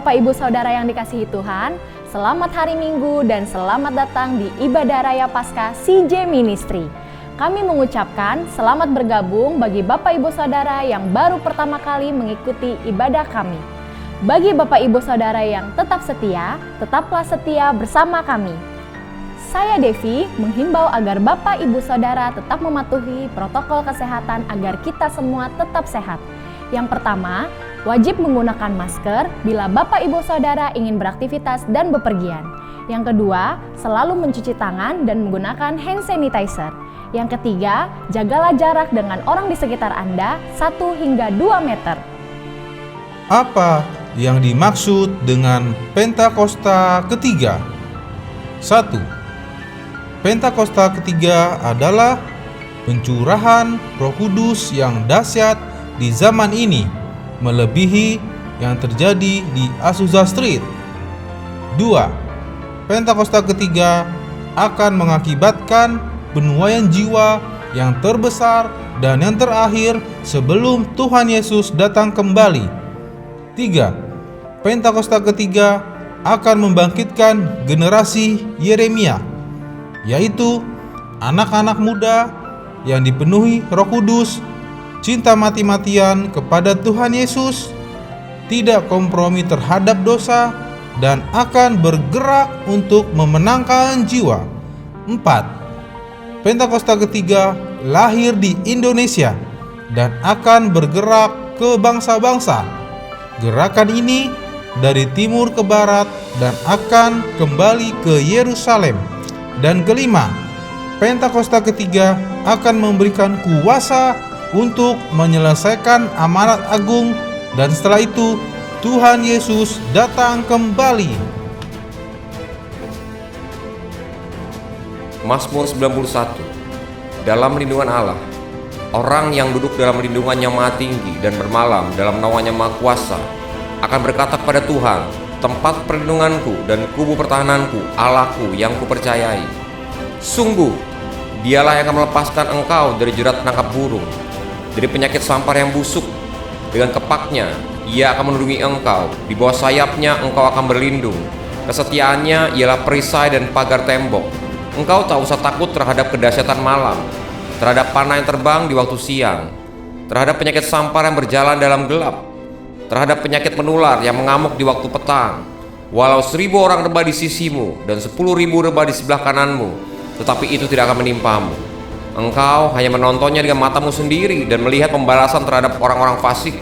Bapak Ibu Saudara yang dikasihi Tuhan, selamat hari Minggu dan selamat datang di Ibadah Raya Paskah CJ Ministry. Kami mengucapkan selamat bergabung bagi Bapak Ibu Saudara yang baru pertama kali mengikuti ibadah kami. Bagi Bapak Ibu Saudara yang tetap setia, tetaplah setia bersama kami. Saya Devi menghimbau agar Bapak Ibu Saudara tetap mematuhi protokol kesehatan agar kita semua tetap sehat. Yang pertama, wajib menggunakan masker bila Bapak Ibu Saudara ingin beraktivitas dan bepergian. Yang kedua, selalu mencuci tangan dan menggunakan hand sanitizer. Yang ketiga, jagalah jarak dengan orang di sekitar Anda 1 hingga 2 meter. Apa yang dimaksud dengan Pentakosta ketiga? 1. Pentakosta ketiga adalah pencurahan Roh Kudus yang dahsyat di zaman ini, melebihi yang terjadi di Azusa Street. 2. Pentakosta ketiga akan mengakibatkan penuaian jiwa yang terbesar dan yang terakhir sebelum Tuhan Yesus datang kembali. 3. Pentakosta ketiga akan membangkitkan generasi Yeremia, yaitu anak-anak muda yang dipenuhi Roh Kudus, cinta mati-matian kepada Tuhan Yesus, tidak kompromi terhadap dosa, dan akan bergerak untuk memenangkan jiwa. 4. Pentakosta ketiga lahir di Indonesia dan akan bergerak ke bangsa-bangsa. Gerakan ini dari timur ke barat dan akan kembali ke Yerusalem. Dan kelima, Pentakosta ketiga akan memberikan kuasa untuk menyelesaikan amanat agung, dan setelah itu Tuhan Yesus datang kembali. Mazmur 91. Dalam lindungan Allah, orang yang duduk dalam lindungannya Maha Tinggi dan bermalam dalam naungannya Maha Kuasa akan berkata kepada Tuhan, tempat perlindunganku dan kubu pertahananku, Allahku yang kupercayai. Sungguh, dialah yang akan melepaskan engkau dari jerat penangkap burung, dari penyakit sampar yang busuk. Dengan kepaknya, ia akan melindungi engkau, di bawah sayapnya engkau akan berlindung. Kesetiaannya ialah perisai dan pagar tembok. Engkau tak usah takut terhadap kedahsyatan malam, terhadap panah yang terbang di waktu siang, terhadap penyakit sampar yang berjalan dalam gelap, terhadap penyakit menular yang mengamuk di waktu petang. Walau 1000 orang rebah di sisimu dan 10.000 rebah di sebelah kananmu, tetapi itu tidak akan menimpamu. Engkau hanya menontonnya dengan matamu sendiri dan melihat pembalasan terhadap orang-orang fasik.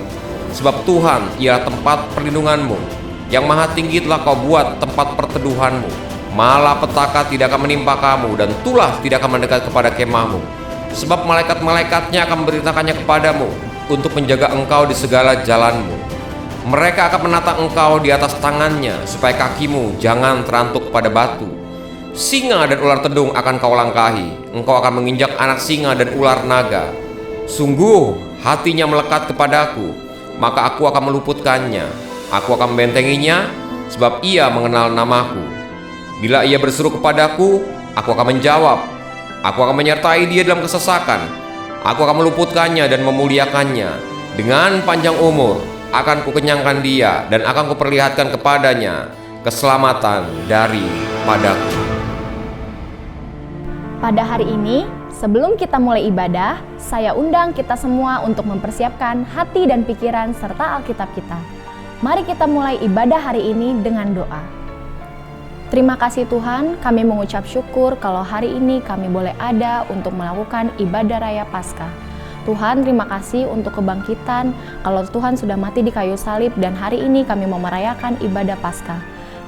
Sebab Tuhan ialah tempat perlindunganmu, yang Maha Tinggi telah kau buat tempat perteduhanmu. Malapetaka tidak akan menimpa kamu, dan tulah tidak akan mendekat kepada kemahmu. Sebab malaikat-malaikatnya akan memberitakannya kepadamu, untuk menjaga engkau di segala jalanmu. Mereka akan menatang engkau di atas tangannya, supaya kakimu jangan terantuk pada batu. Singa dan ular tedung akan kau langkahi, engkau akan menginjak anak singa dan ular naga. Sungguh hatinya melekat kepadaku, maka aku akan meluputkannya. Aku akan membentenginya, sebab ia mengenal namaku. Bila ia berseru kepadaku, aku akan menjawab. Aku akan menyertai dia dalam kesesakan. Aku akan meluputkannya dan memuliakannya. Dengan panjang umur akan kukenyangkan dia, dan akan kuperlihatkan kepadanya keselamatan daripadaku. Pada hari ini, sebelum kita mulai ibadah, saya undang kita semua untuk mempersiapkan hati dan pikiran serta Alkitab kita. Mari kita mulai ibadah hari ini dengan doa. Terima kasih Tuhan, kami mengucap syukur kalau hari ini kami boleh ada untuk melakukan ibadah raya Paskah. Tuhan, terima kasih untuk kebangkitan, kalau Tuhan sudah mati di kayu salib dan hari ini kami mau merayakan ibadah Paskah.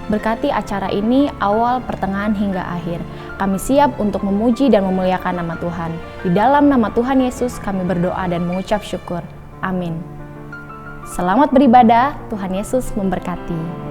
Berkati acara ini awal, pertengahan hingga akhir. Kami siap untuk memuji dan memuliakan nama Tuhan. Di dalam nama Tuhan Yesus kami berdoa dan mengucap syukur. Amin. Selamat beribadah, Tuhan Yesus memberkati.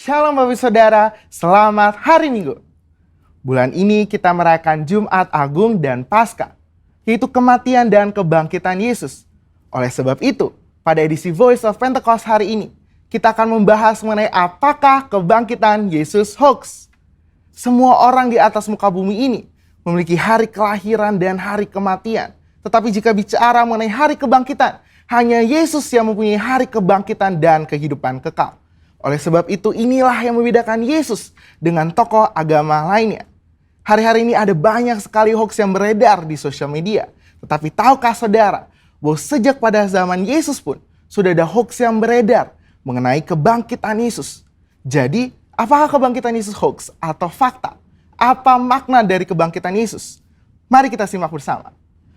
Shalom Bapak Saudara, selamat hari Minggu. Bulan ini kita merayakan Jumat Agung dan Paskah, yaitu kematian dan kebangkitan Yesus. Oleh sebab itu, pada edisi Voice of Pentecost hari ini, kita akan membahas mengenai apakah kebangkitan Yesus hoax. Semua orang di atas muka bumi ini memiliki hari kelahiran dan hari kematian. Tetapi jika bicara mengenai hari kebangkitan, hanya Yesus yang mempunyai hari kebangkitan dan kehidupan kekal. Oleh sebab itu, inilah yang membedakan Yesus dengan tokoh agama lainnya. Hari-hari ini ada banyak sekali hoax yang beredar di sosial media. Tetapi tahukah saudara, bahwa sejak pada zaman Yesus pun sudah ada hoax yang beredar mengenai kebangkitan Yesus. Jadi, apakah kebangkitan Yesus hoax atau fakta? Apa makna dari kebangkitan Yesus? Mari kita simak bersama.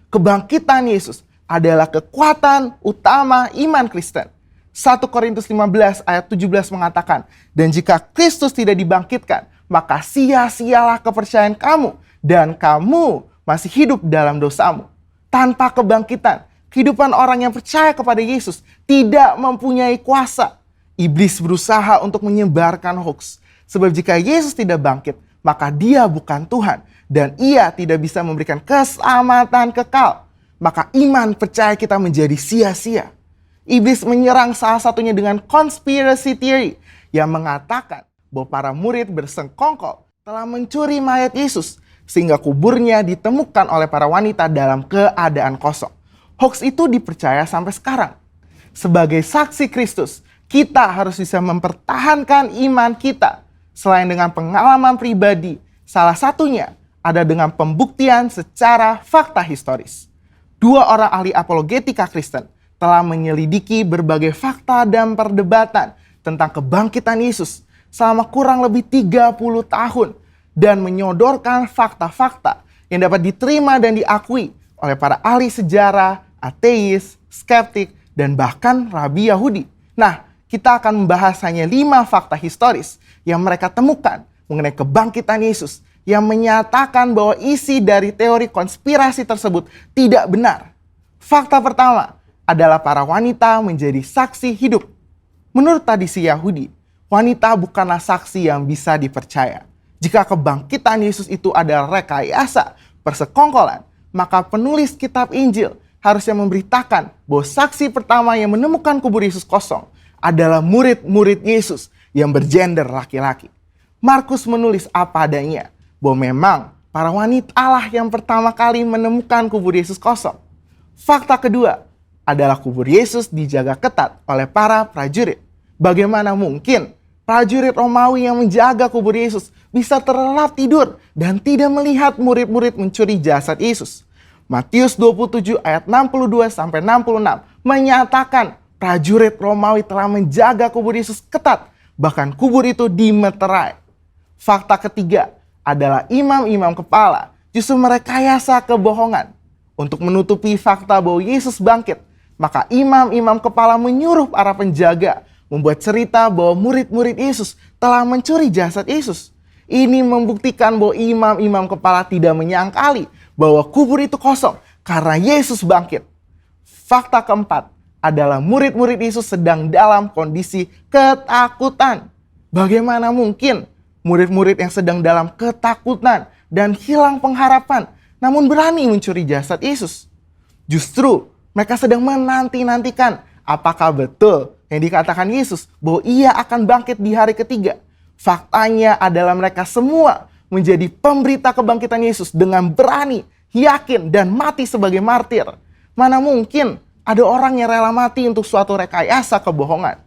Kebangkitan Yesus adalah kekuatan utama iman Kristen. 1 Korintus 15 ayat 17 mengatakan, dan jika Kristus tidak dibangkitkan, maka sia-sialah kepercayaan kamu dan kamu masih hidup dalam dosamu. Tanpa kebangkitan, kehidupan orang yang percaya kepada Yesus tidak mempunyai kuasa. Iblis berusaha untuk menyebarkan hoax. Sebab jika Yesus tidak bangkit, maka dia bukan Tuhan dan ia tidak bisa memberikan keselamatan kekal. Maka iman percaya kita menjadi sia-sia. Iblis menyerang salah satunya dengan conspiracy theory yang mengatakan bahwa para murid bersengkongkol telah mencuri mayat Yesus sehingga kuburnya ditemukan oleh para wanita dalam keadaan kosong. Hoax itu dipercaya sampai sekarang. Sebagai saksi Kristus, kita harus bisa mempertahankan iman kita selain dengan pengalaman pribadi. Salah satunya ada dengan pembuktian secara fakta historis. 2 orang ahli apologetika Kristen telah menyelidiki berbagai fakta dan perdebatan tentang kebangkitan Yesus selama kurang lebih 30 tahun dan menyodorkan fakta-fakta yang dapat diterima dan diakui oleh para ahli sejarah, ateis, skeptik, dan bahkan rabi Yahudi. Nah, kita akan membahas hanya 5 fakta historis yang mereka temukan mengenai kebangkitan Yesus yang menyatakan bahwa isi dari teori konspirasi tersebut tidak benar. Fakta pertama adalah para wanita menjadi saksi hidup. Menurut tradisi Yahudi, wanita bukanlah saksi yang bisa dipercaya. Jika kebangkitan Yesus itu adalah rekayasa, persekongkolan, maka penulis kitab Injil harusnya memberitakan bahwa saksi pertama yang menemukan kubur Yesus kosong adalah murid-murid Yesus yang bergender laki-laki. Markus menulis apa adanya, bahwa memang para wanita lah yang pertama kali menemukan kubur Yesus kosong. Fakta kedua adalah kubur Yesus dijaga ketat oleh para prajurit. Bagaimana mungkin prajurit Romawi yang menjaga kubur Yesus bisa terlelap tidur dan tidak melihat murid-murid mencuri jasad Yesus? Matius 27 ayat 62-66 menyatakan prajurit Romawi telah menjaga kubur Yesus ketat, bahkan kubur itu dimeterai. Fakta ketiga adalah imam-imam kepala justru merekayasa kebohongan. Untuk menutupi fakta bahwa Yesus bangkit, maka imam-imam kepala menyuruh para penjaga membuat cerita bahwa murid-murid Yesus telah mencuri jasad Yesus. Ini membuktikan bahwa imam-imam kepala tidak menyangkali bahwa kubur itu kosong karena Yesus bangkit. Fakta keempat adalah murid-murid Yesus sedang dalam kondisi ketakutan. Bagaimana mungkin murid-murid yang sedang dalam ketakutan dan hilang pengharapan namun berani mencuri jasad Yesus? Justru mereka sedang menanti-nantikan apakah betul yang dikatakan Yesus bahwa ia akan bangkit di hari ketiga. Faktanya adalah mereka semua menjadi pemberita kebangkitan Yesus dengan berani, yakin, dan mati sebagai martir. Mana mungkin ada orang yang rela mati untuk suatu rekayasa kebohongan.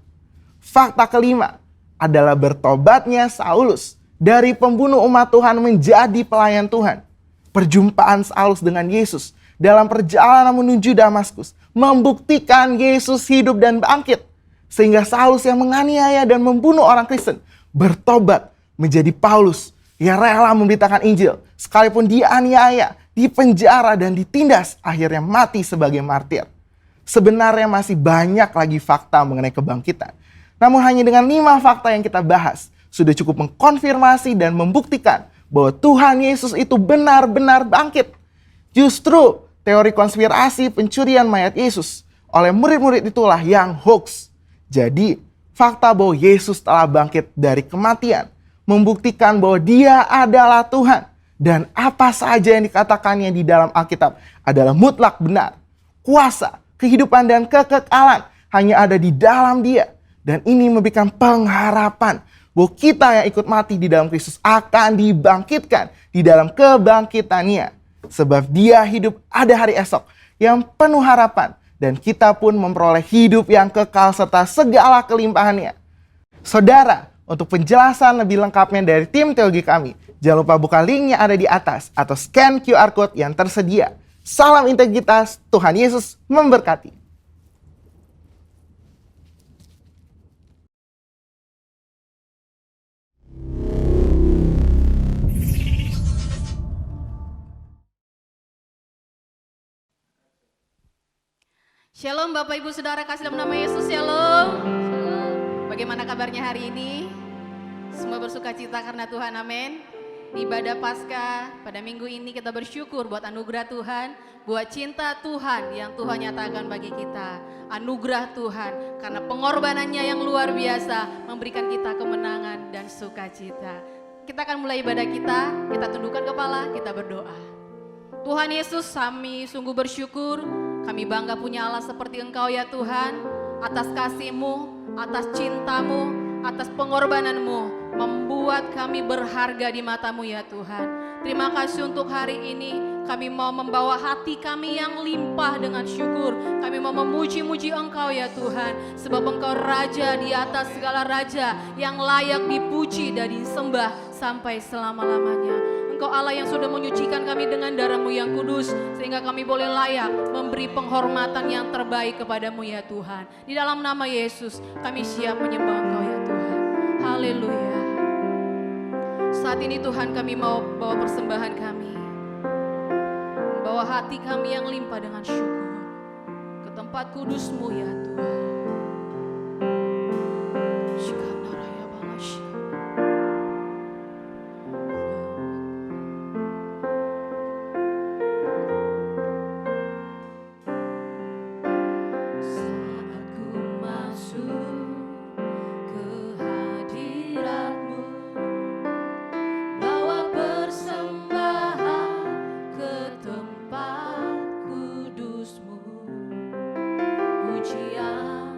Fakta kelima adalah bertobatnya Saulus dari pembunuh umat Tuhan menjadi pelayan Tuhan. Perjumpaan Saulus dengan Yesus dalam perjalanan menuju Damaskus membuktikan Yesus hidup dan bangkit. Sehingga Saulus yang menganiaya dan membunuh orang Kristen bertobat menjadi Paulus yang rela memberitakan Injil. Sekalipun dianiaya, dipenjara, dan ditindas, akhirnya mati sebagai martir. Sebenarnya masih banyak lagi fakta mengenai kebangkitan. Namun hanya dengan 5 fakta yang kita bahas, sudah cukup mengkonfirmasi dan membuktikan bahwa Tuhan Yesus itu benar-benar bangkit. Justru teori konspirasi pencurian mayat Yesus oleh murid-murid itulah yang hoax. Jadi Fakta bahwa Yesus telah bangkit dari kematian membuktikan bahwa Dia adalah Tuhan. Dan apa saja yang dikatakannya di dalam Alkitab adalah mutlak benar. Kuasa, kehidupan, dan kekekalan hanya ada di dalam Dia. Dan ini memberikan pengharapan bahwa kita yang ikut mati di dalam Kristus akan dibangkitkan di dalam kebangkitannya. Sebab Dia hidup ada hari esok yang penuh harapan. Dan kita pun memperoleh hidup yang kekal serta segala kelimpahannya. Saudara, untuk penjelasan lebih lengkapnya dari tim teologi kami, jangan lupa buka link yang ada di atas atau scan QR Code yang tersedia. Salam integritas, Tuhan Yesus memberkati. Shalom Bapak Ibu Saudara kasih dalam nama Yesus, shalom. Bagaimana kabarnya hari ini? Semua bersuka cita karena Tuhan, amin. Di ibadah Paskah pada minggu ini kita bersyukur buat anugerah Tuhan, buat cinta Tuhan yang Tuhan nyatakan bagi kita. Anugerah Tuhan karena pengorbanannya yang luar biasa memberikan kita kemenangan dan sukacita. Kita akan mulai ibadah kita tundukkan kepala, kita berdoa. Tuhan Yesus, kami sungguh bersyukur, kami bangga punya Allah seperti Engkau ya Tuhan, atas kasih-Mu, atas cinta-Mu, atas pengorbanan-Mu, membuat kami berharga di mata-Mu ya Tuhan. Terima kasih untuk hari ini, kami mau membawa hati kami yang limpah dengan syukur. Kami mau memuji-muji Engkau ya Tuhan, sebab Engkau Raja di atas segala raja, yang layak dipuji dan disembah sampai selama-lamanya. Engkau Allah yang sudah menyucikan kami dengan darah-Mu yang kudus, sehingga kami boleh layak memberi penghormatan yang terbaik kepada-Mu ya Tuhan. Di dalam nama Yesus kami siap menyembah Engkau ya Tuhan. Haleluya. Saat ini Tuhan kami mau bawa persembahan kami, bawa hati kami yang limpah dengan syukur ke tempat kudus-Mu ya Tuhan. Pujian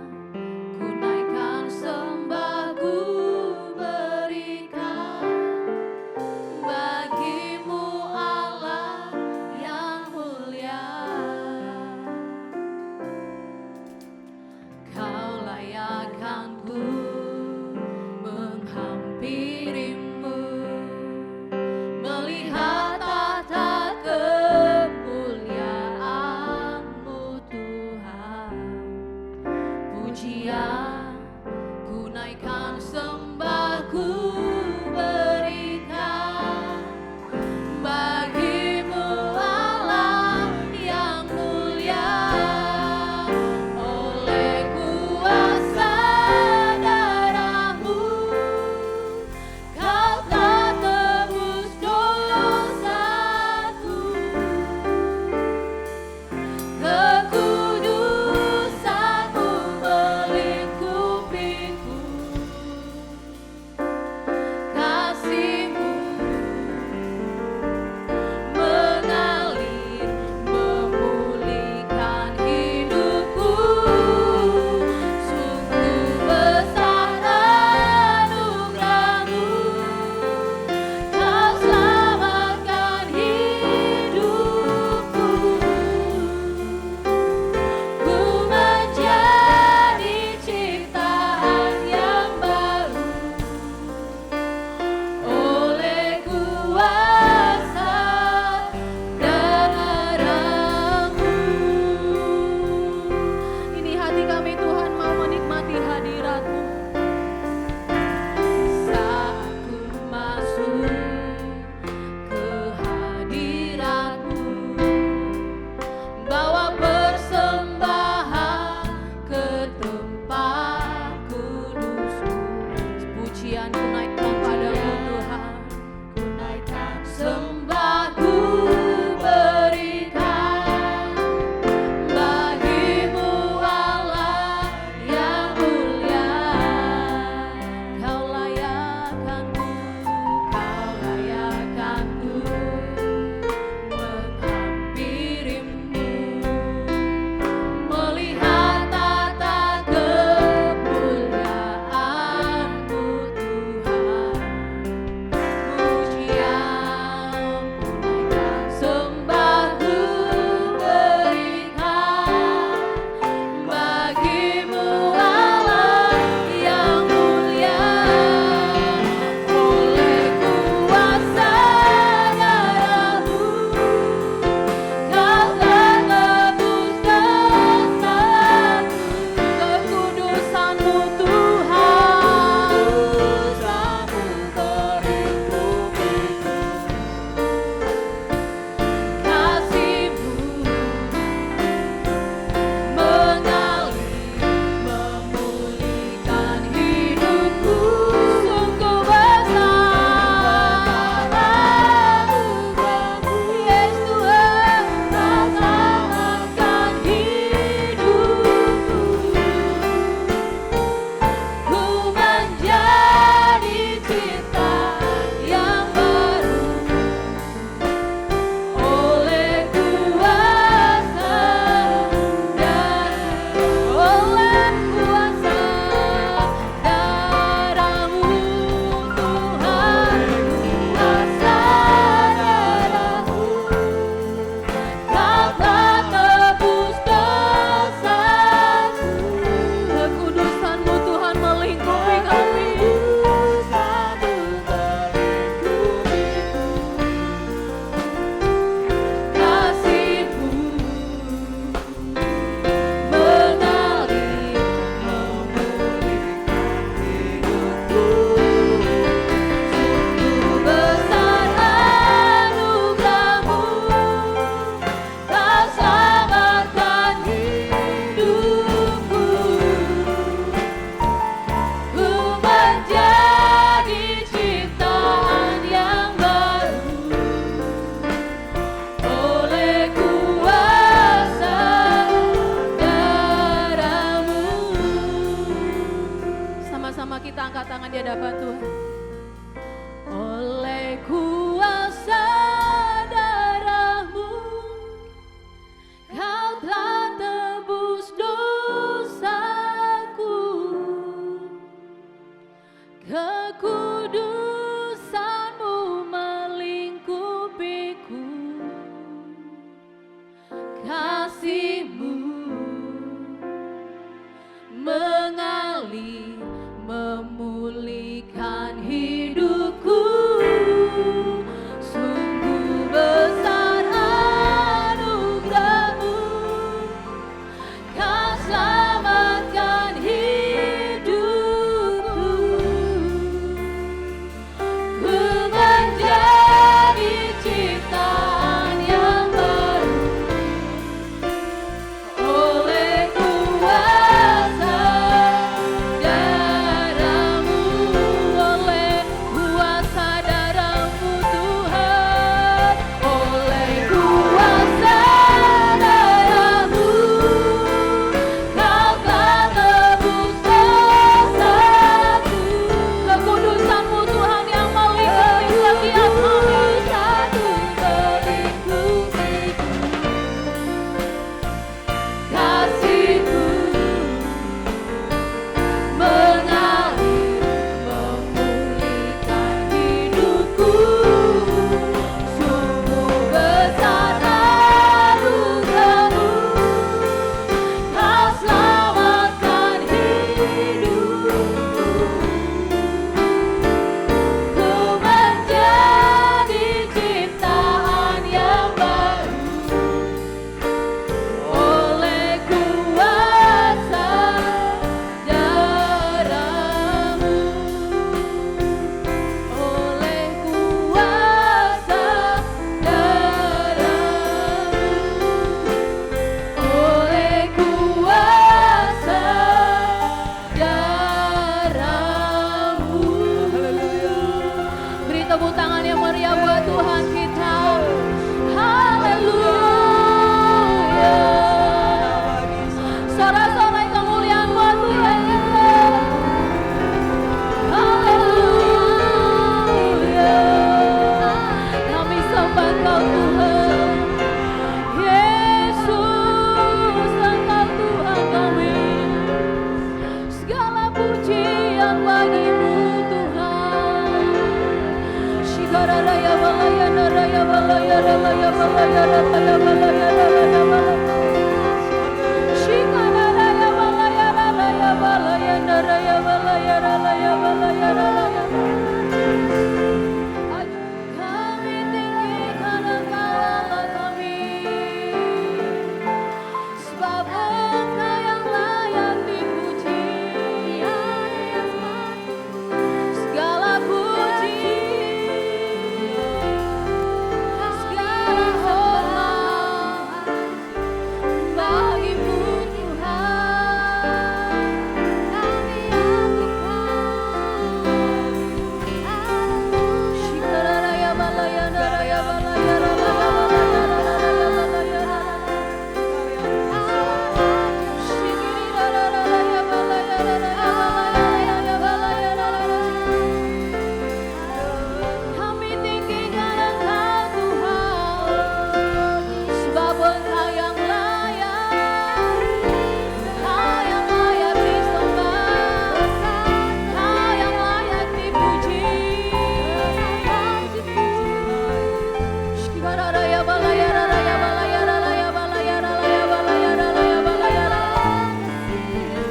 Raraya balaya raraya balaya raraya balaya raraya balaya raraya balaya raraya.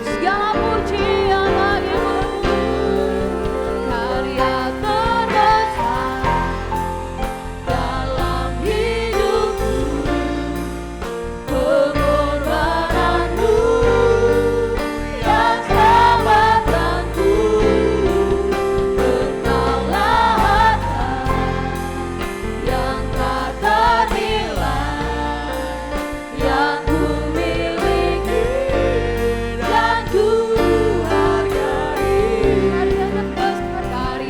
Segala pujian bagimu, karya terbesar dalam hidupku, pengorbananmu yang selamatkanku. Engkaulah harta yang tak ternilai, yang ku miliki dan ku hargai. Karya terbesar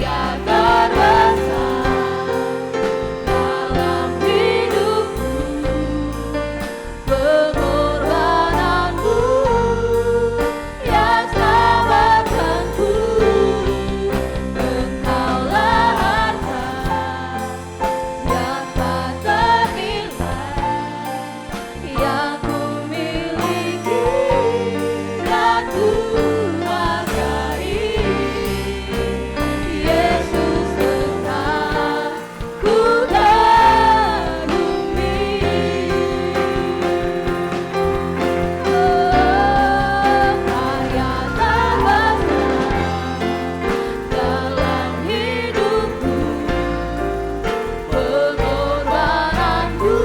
dalam hidupku, pengorbananmu yang selamatkanku. Engkaulah harta yang tak ternilai, yang ku miliki dan ku hargai. Yesus tetap ku kagumi. Karya terbesar dalam hidupku, pengorbananku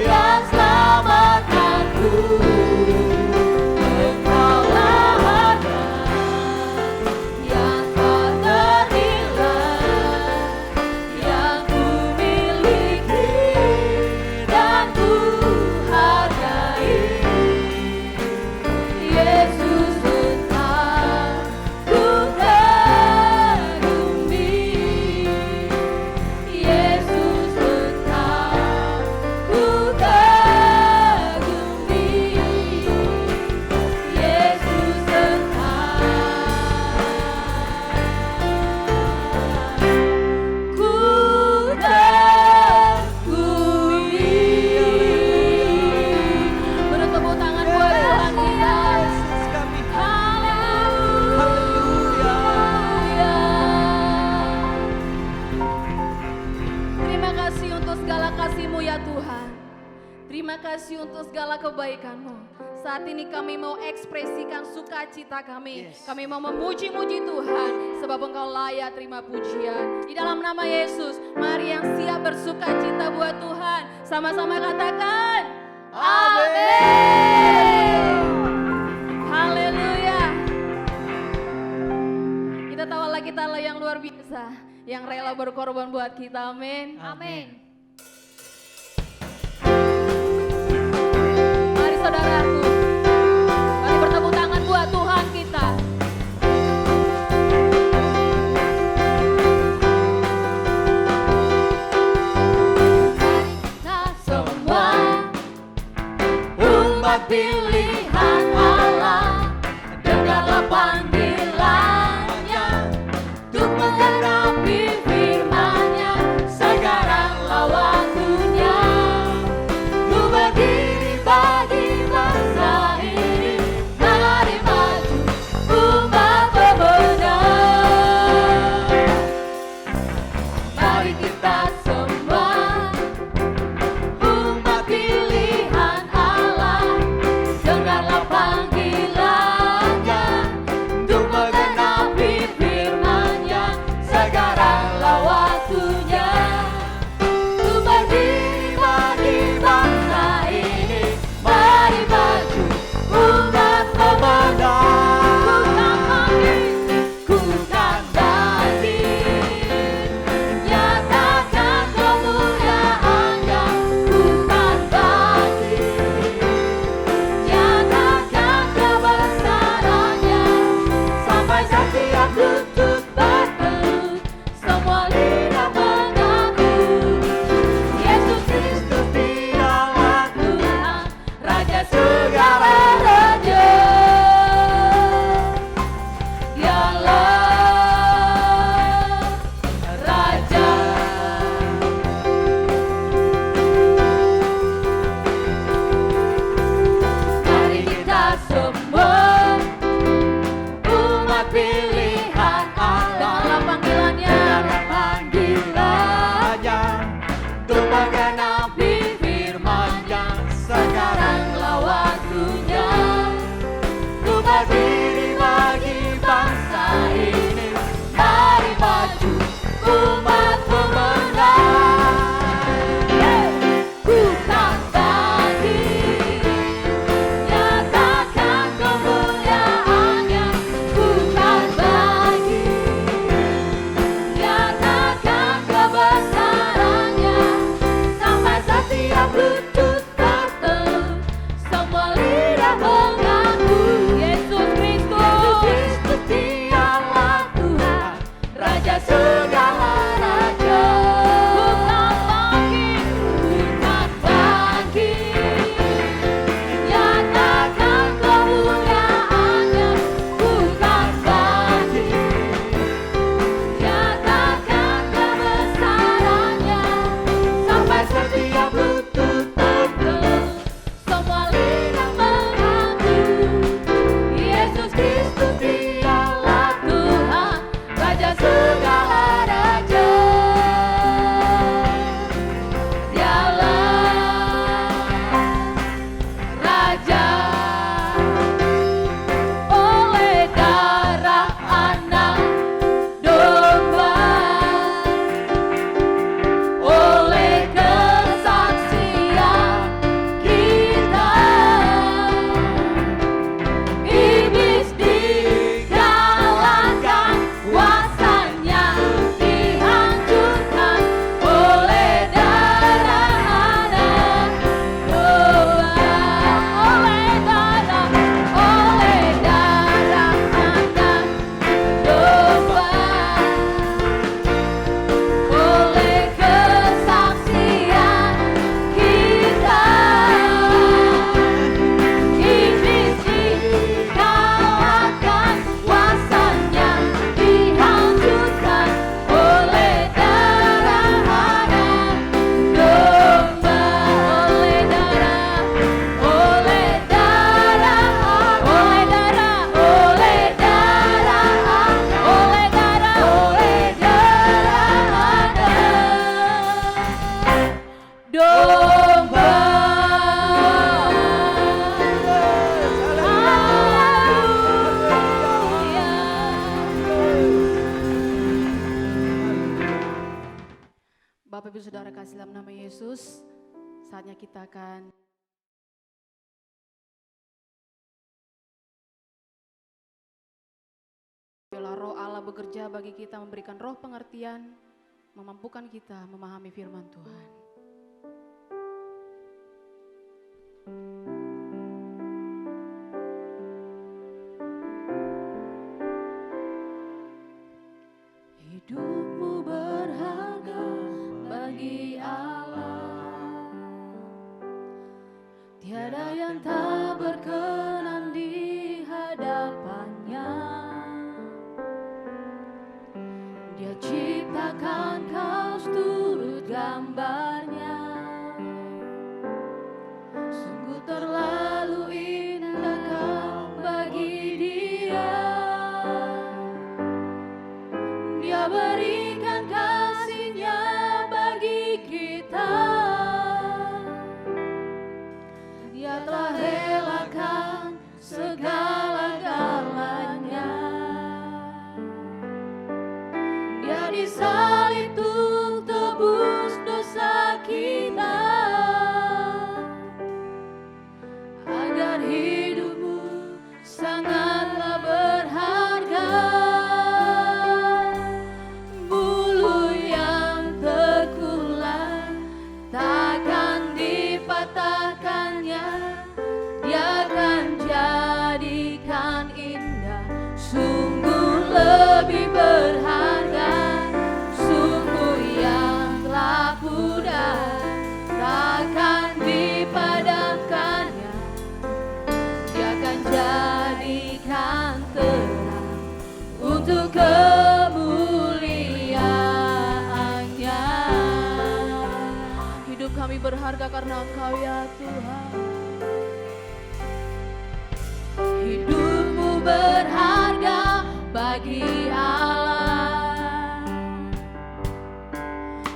yang selamatkanku. Engkaulah harta yang tak ternilai, yang ku miliki dan ku hargai. Yesus tetap ku kagumi. Yesus tetap ku kagumi. Yesus tetap ku kagumi. Beri tepuk tangan buat Tuhan kita. Haleluya. Terima kasih untuk segala kasih-Mu ya Tuhan. Terima kasih untuk segala kebaikan-Mu. Saat ini kami mau ekspresikan sukacita kami. Kami mau memuji-muji Tuhan, sebab Engkau layak terima pujian. Di dalam nama Yesus, mari yang siap bersukacita buat Tuhan. Sama-sama katakan, amin. Haleluya. Kita tahu Allah kita Allah yang luar biasa, yang rela berkorban buat kita. Amin. Amin. Mari saudaraku, mari bertepuk tangan buat Tuhan kita. Nah, semua umat pilihan Allah, dengarlah panggilannya untuk menggenapi firman-Nya. Sekaranglah waktunya ku berdiri bagi bangsa ini. Mari maju umat pemenang. Mari kita semua umat pilihan Allah, dengarlah panggilan untuk menggenapi firman-Nya. Sekaranglah waktunya untuk berdiri bagi bangsa ini. Mari maju umat pemenang. Bukan bangkit, nyatakan kemuliaan-Nya. Bukan bangkit, nyatakan kebesaran-Nya. Sampai setiap lutut bertelut, semua lidah mengaku Yesus Kristus dialah Tuhan, Raja segala raja. Bukan bangkit, nyatakan kemuliaan-Nya. Bukan bangkit, nyatakan kebesaran-Nya. Sampai setiap lutut bertelut, semua lidah mengaku Yesus Kristus dialah Tuhan, Raja segala raja. Dialah Raja. Oleh darah anak domba, oleh kesaksian kita, iblis dikalahkan, kuasanya dihancurkan oleh darah anak domba. Oleh darah anak domba, oleh kesaksian kita, iblis dikalahkan, kuasanya dihancurkan oleh darah anak domba. Oleh darah, oleh darah, oleh darah, oleh darah, oleh darah, oleh darah domba. Bapak Ibu Saudara kasih dalam nama Yesus, saatnya kita akan biarlah roh Allah bekerja bagi kita, memberikan roh pengertian, memampukan kita memahami firman Tuhan. Hidupmu berharga bagi Allah, tiada yang tak berkenan di hadapannya. Dia ciptakan kau seturut gambarnya, sungguh terlalu indah kau bagi Dia. Dia berikan kasih-Nya bagi kita. Dia telah relakan segala-galanya. Dia disalib untuk tebus dosa kita, agar hidupmu sangatlah berharga. Bulu yang terkulai takkan dipatahkannya, Dia akan jadikan indah, sungguh lebih berharga. Sungguh yang telah pudar takkan dipadamkannya, Dia akan jadikan terang untuk kemuliaan-Nya. Hidup kami berharga karena Engkau ya Tuhan. Hidupmu berharga bagi Allah,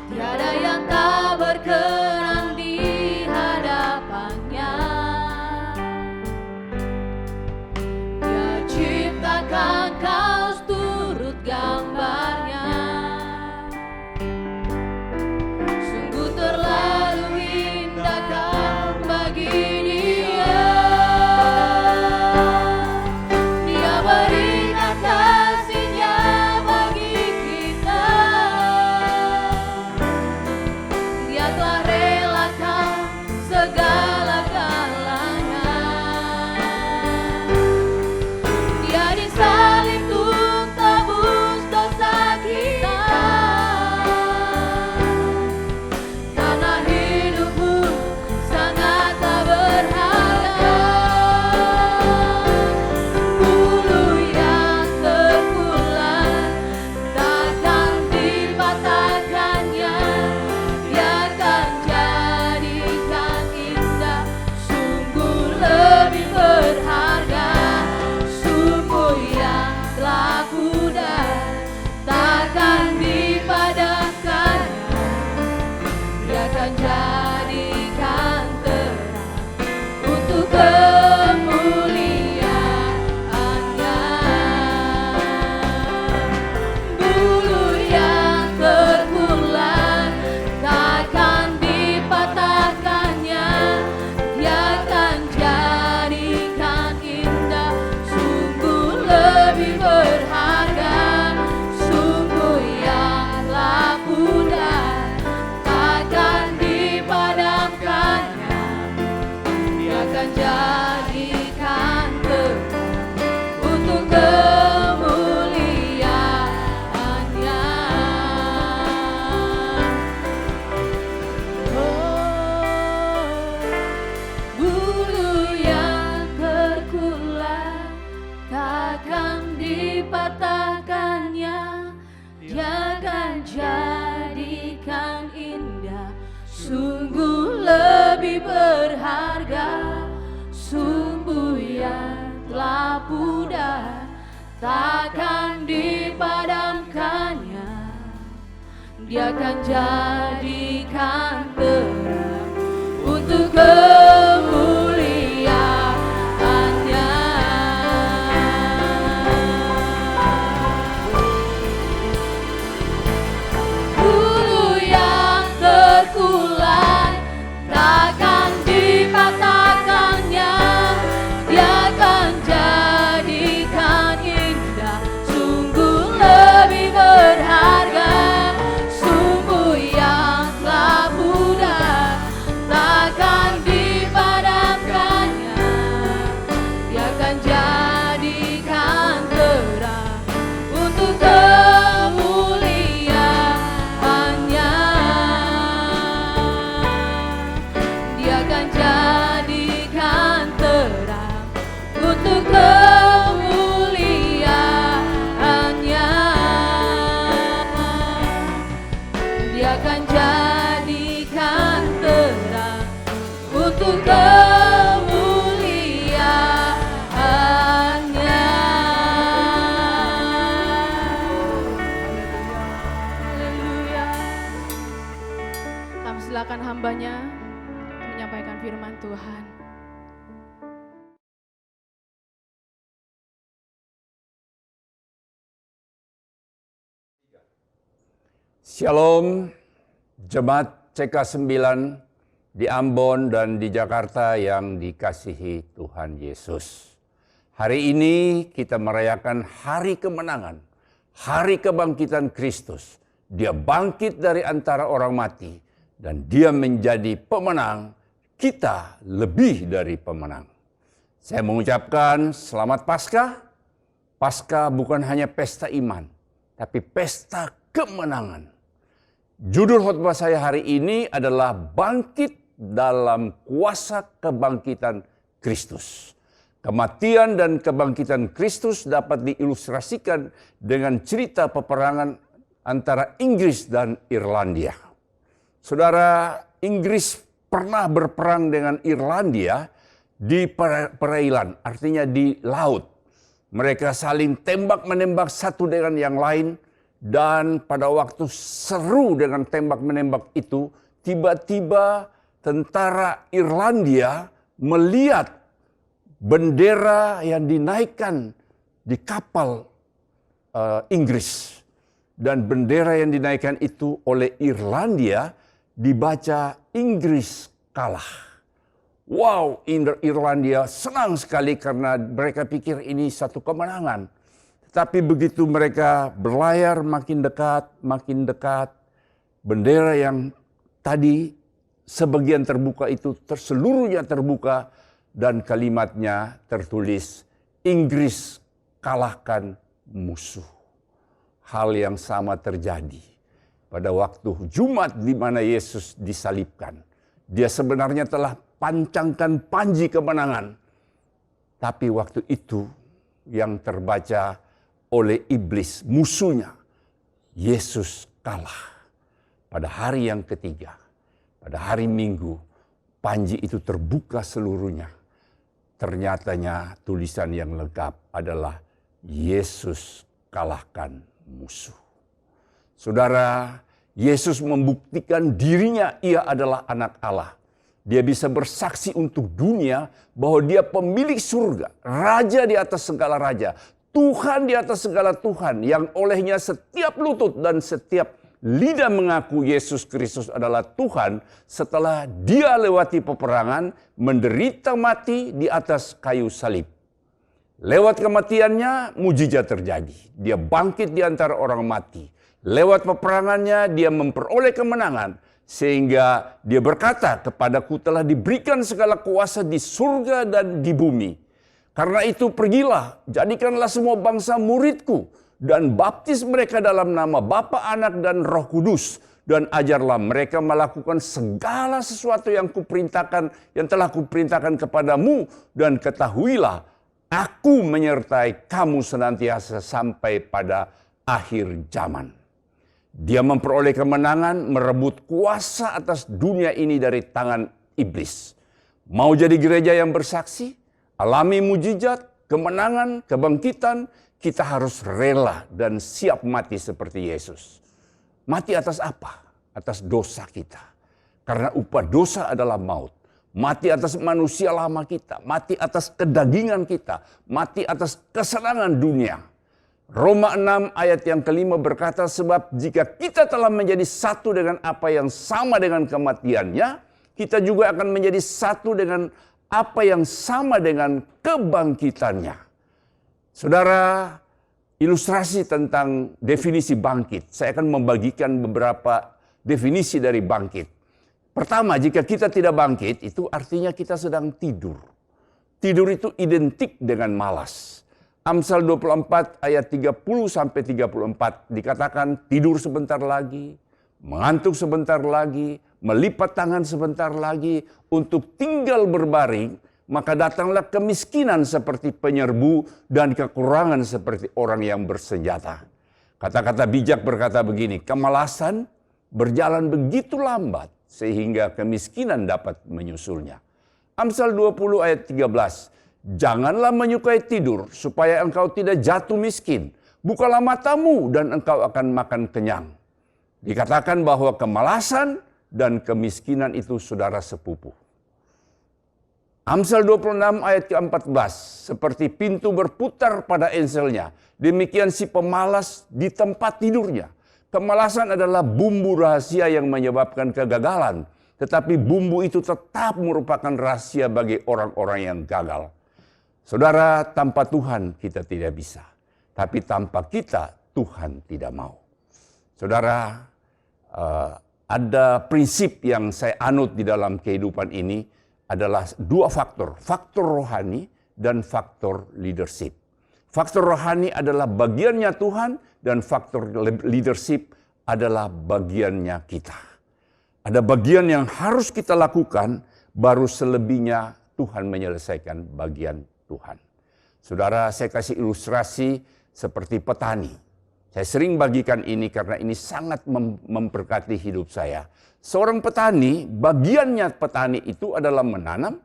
tiada yang tak berkenan akan jadikan terang untuk kemuliaan-Nya. Bulu yang terkulai takkan dipatahkannya, Dia akan jadikan indah, sungguh lebih berharga, sungguh yang telah pudar, takkan dipadamkannya. Dia akan jadikan terang untuk kemuliaan-Nya. Bulu yang terkulai takkan dipatahkannya, Dia akan jadikan indah, sungguh lebih berharga, sumbu yang telah pudar, takkan dipadamkannya. Dia akan jadikan terang untuk kemuliaan-Nya. Bulu yang terkulai takkan dipatahkannya, Dia akan jadikan indah, sungguh lebih berharga, sumbu yang telah pudar, takkan dipadamkannya. Dia akan jadikan terang untuk kemuliaan-Nya. Dia akan jadikan terang untuk kemuliaan-Nya. Dia akan jadikan terang untuk kemuliaan-Nya. Haleluya. Kami silakan hambanya menyampaikan firman Tuhan. Shalom, Jemaat CK9 di Ambon dan di Jakarta yang dikasihi Tuhan Yesus. Hari ini kita merayakan hari kemenangan, hari kebangkitan Kristus. Dia bangkit dari antara orang mati dan Dia menjadi pemenang, kita lebih dari pemenang. Saya mengucapkan selamat Paskah. Paskah bukan hanya pesta iman, tapi pesta kemenangan. Judul khotbah saya hari ini adalah bangkit dalam kuasa kebangkitan Kristus. Kematian dan kebangkitan Kristus dapat diilustrasikan dengan cerita peperangan antara Inggris dan Irlandia. Saudara, Inggris pernah berperang dengan Irlandia di perairan, artinya di laut. Mereka saling tembak-menembak satu dengan yang lain. Dan pada waktu seru dengan tembak-menembak itu, tiba-tiba tentara Irlandia melihat bendera yang dinaikkan di kapal Inggris. Dan bendera yang dinaikkan itu oleh Irlandia dibaca Inggris kalah. Wow, Irlandia senang sekali karena mereka pikir ini satu kemenangan. Tapi begitu mereka berlayar makin dekat, bendera yang tadi sebagian terbuka itu seluruhnya terbuka dan kalimatnya tertulis, Inggris kalahkan musuh. Hal yang sama terjadi pada waktu Jumat di mana Yesus disalibkan. Dia sebenarnya telah pancangkan panji kemenangan. Tapi waktu itu yang terbaca oleh iblis, musuhnya, Yesus kalah. Pada hari yang ketiga, pada hari Minggu, panji itu terbuka seluruhnya. Ternyatanya tulisan yang lengkap adalah Yesus kalahkan musuh. Saudara, Yesus membuktikan dirinya ia adalah anak Allah. Dia bisa bersaksi untuk dunia bahwa dia pemilik surga, raja di atas segala raja, Tuhan di atas segala Tuhan, yang olehnya setiap lutut dan setiap lidah mengaku Yesus Kristus adalah Tuhan setelah dia lewati peperangan, menderita mati di atas kayu salib. Lewat kematiannya, mujizat terjadi. Dia bangkit di antara orang mati. Lewat peperangannya, dia memperoleh kemenangan. Sehingga dia berkata, kepadaku telah diberikan segala kuasa di surga dan di bumi. Karena itu pergilah, jadikanlah semua bangsa muridku. Dan baptis mereka dalam nama Bapa, Anak, dan Roh Kudus. Dan ajarlah mereka melakukan segala sesuatu yang kuperintahkan, yang telah kuperintahkan kepadamu. Dan ketahuilah, aku menyertai kamu senantiasa sampai pada akhir zaman. Dia memperoleh kemenangan, merebut kuasa atas dunia ini dari tangan iblis. Mau jadi gereja yang bersaksi, alami mujizat, kemenangan, kebangkitan, kita harus rela dan siap mati seperti Yesus. Mati atas apa? Atas dosa kita. Karena upah dosa adalah maut. Mati atas manusia lama kita, mati atas kedagingan kita, mati atas kesenangan dunia. Roma 6 ayat yang kelima berkata, sebab jika kita telah menjadi satu dengan apa yang sama dengan kematiannya, kita juga akan menjadi satu dengan apa yang sama dengan kebangkitannya. Saudara, ilustrasi tentang definisi bangkit. Saya akan membagikan beberapa definisi dari bangkit. Pertama, jika kita tidak bangkit, itu artinya kita sedang tidur. Tidur itu identik dengan malas. Amsal 24 ayat 30-34 dikatakan tidur sebentar lagi, mengantuk sebentar lagi, melipat tangan sebentar lagi untuk tinggal berbaring, maka datanglah kemiskinan seperti penyerbu dan kekurangan seperti orang yang bersenjata. Kata-kata bijak berkata begini, kemalasan berjalan begitu lambat sehingga kemiskinan dapat menyusulnya. Amsal 20 ayat 13. Janganlah menyukai tidur supaya engkau tidak jatuh miskin. Bukalah matamu dan engkau akan makan kenyang. Dikatakan bahwa kemalasan dan kemiskinan itu saudara sepupu. Amsal 26 ayat ke-14. Seperti pintu berputar pada enselnya, demikian si pemalas di tempat tidurnya. Kemalasan adalah bumbu rahasia yang menyebabkan kegagalan. Tetapi bumbu itu tetap merupakan rahasia bagi orang-orang yang gagal. Saudara, tanpa Tuhan kita tidak bisa. Tapi tanpa kita, Tuhan tidak mau. Saudara, ada prinsip yang saya anut di dalam kehidupan ini adalah dua faktor. Faktor rohani dan faktor leadership. Faktor rohani adalah bagiannya Tuhan dan faktor leadership adalah bagiannya kita. Ada bagian yang harus kita lakukan, baru selebihnya Tuhan menyelesaikan bagian Tuhan. Saudara, saya kasih ilustrasi seperti petani. Saya sering bagikan ini karena ini sangat memberkati hidup saya. Seorang petani, bagiannya petani itu adalah menanam,